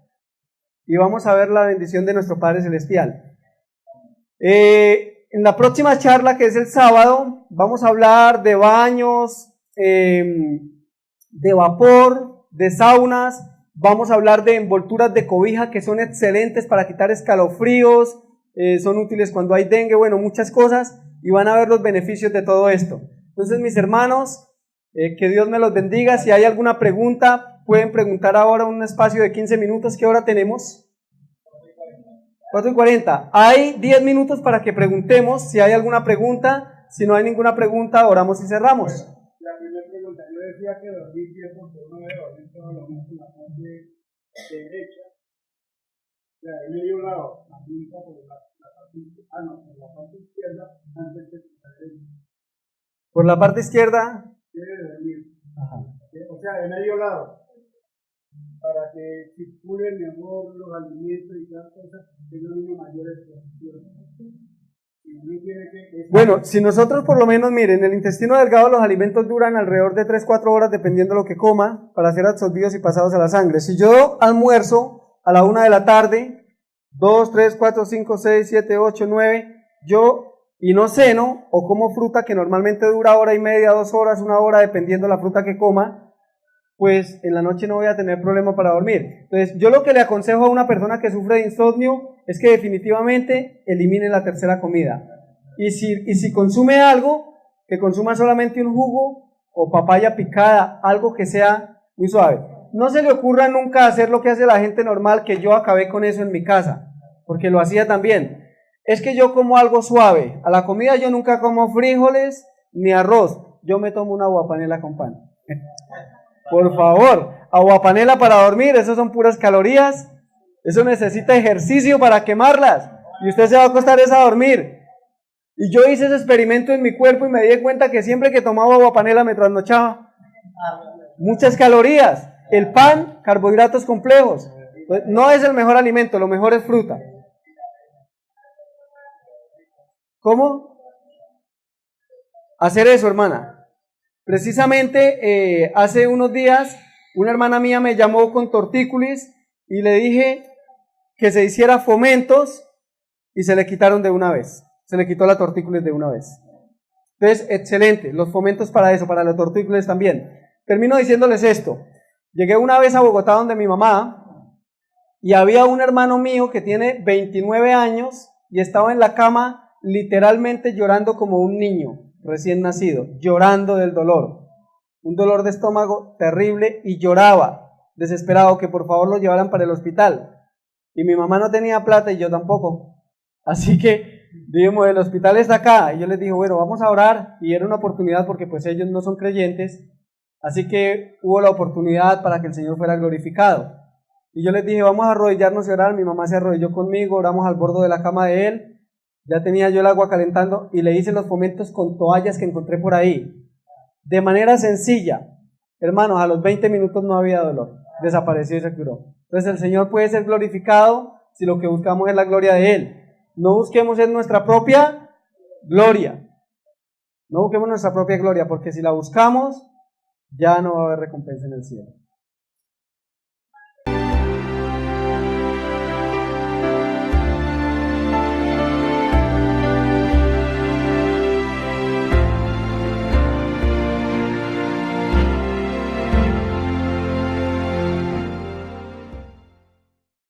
y vamos a ver la bendición de nuestro Padre Celestial. En la próxima charla, que es el sábado, vamos a hablar de baños, de vapor, de saunas. Vamos a hablar de envolturas de cobija que son excelentes para quitar escalofríos, son útiles cuando hay dengue, bueno, muchas cosas, y van a ver los beneficios de todo esto. Entonces, mis hermanos, que Dios me los bendiga. Si hay alguna pregunta, pueden preguntar ahora, un espacio de 15 minutos. ¿Qué hora tenemos? 4:40. Hay 10 minutos para que preguntemos si hay alguna pregunta. Si no hay ninguna pregunta, oramos y cerramos. La primera pregunta, yo decía que dormir bien porque uno debe dormir todo lo mismo en la parte derecha. O sea, en medio lado, la punta por la parte izquierda, antes de la derecha. Por la parte izquierda. Debe dormir. Ajá. O sea, de medio lado. Para que circulen mejor los alimentos y todas las cosas, tengan una mayor exposición. Bueno, si nosotros por lo menos, miren, en el intestino delgado los alimentos duran alrededor de 3-4 horas dependiendo de lo que coma para ser absorbidos y pasados a la sangre. Si yo almuerzo a la 1 de la tarde, 2, 3, 4, 5, 6, 7, 8, 9, y no ceno o como fruta que normalmente dura hora y media, 2 horas, 1 hora, dependiendo de la fruta que coma, pues en la noche no voy a tener problema para dormir. Entonces, yo lo que le aconsejo a una persona que sufre de insomnio es que definitivamente elimine la tercera comida. Y si consume algo, que consuma solamente un jugo o papaya picada, algo que sea muy suave. No se le ocurra nunca hacer lo que hace la gente normal, que yo acabé con eso en mi casa, porque lo hacía también. Es que yo como algo suave. A la comida yo nunca como frijoles ni arroz. Yo me tomo una aguapanela con pan. Por favor, aguapanela para dormir, eso son puras calorías, eso necesita ejercicio para quemarlas, y usted se va a acostar a dormir. Y yo hice ese experimento en mi cuerpo y me di cuenta que siempre que tomaba aguapanela me trasnochaba. Muchas calorías, el pan, carbohidratos complejos, no es el mejor alimento, lo mejor es fruta. ¿Cómo? Hacer eso, hermana. Precisamente hace unos días una hermana mía me llamó con tortícolis y le dije que se hiciera fomentos y se le quitaron de una vez, se le quitó la tortícolis de una vez. Entonces, excelente, los fomentos para eso, para la tortícolis también. Termino diciéndoles esto. Llegué una vez a Bogotá donde mi mamá y había un hermano mío que tiene 29 años y estaba en la cama literalmente llorando como un niño recién nacido, llorando del dolor, un dolor de estómago terrible, y lloraba desesperado que por favor lo llevaran para el hospital, y mi mamá no tenía plata y yo tampoco, así que dijimos, el hospital está acá, y yo les dije, bueno, vamos a orar, y era una oportunidad porque pues ellos no son creyentes, así que hubo la oportunidad para que el Señor fuera glorificado, y yo les dije, vamos a arrodillarnos y orar. Mi mamá se arrodilló conmigo, oramos al borde de la cama de él. Ya tenía yo el agua calentando y le hice los fomentos con toallas que encontré por ahí. De manera sencilla. Hermanos, a los 20 minutos no había dolor. Desapareció y se curó. Entonces el Señor puede ser glorificado si lo que buscamos es la gloria de Él. No busquemos en nuestra propia gloria. No busquemos nuestra propia gloria, porque si la buscamos, ya no va a haber recompensa en el cielo.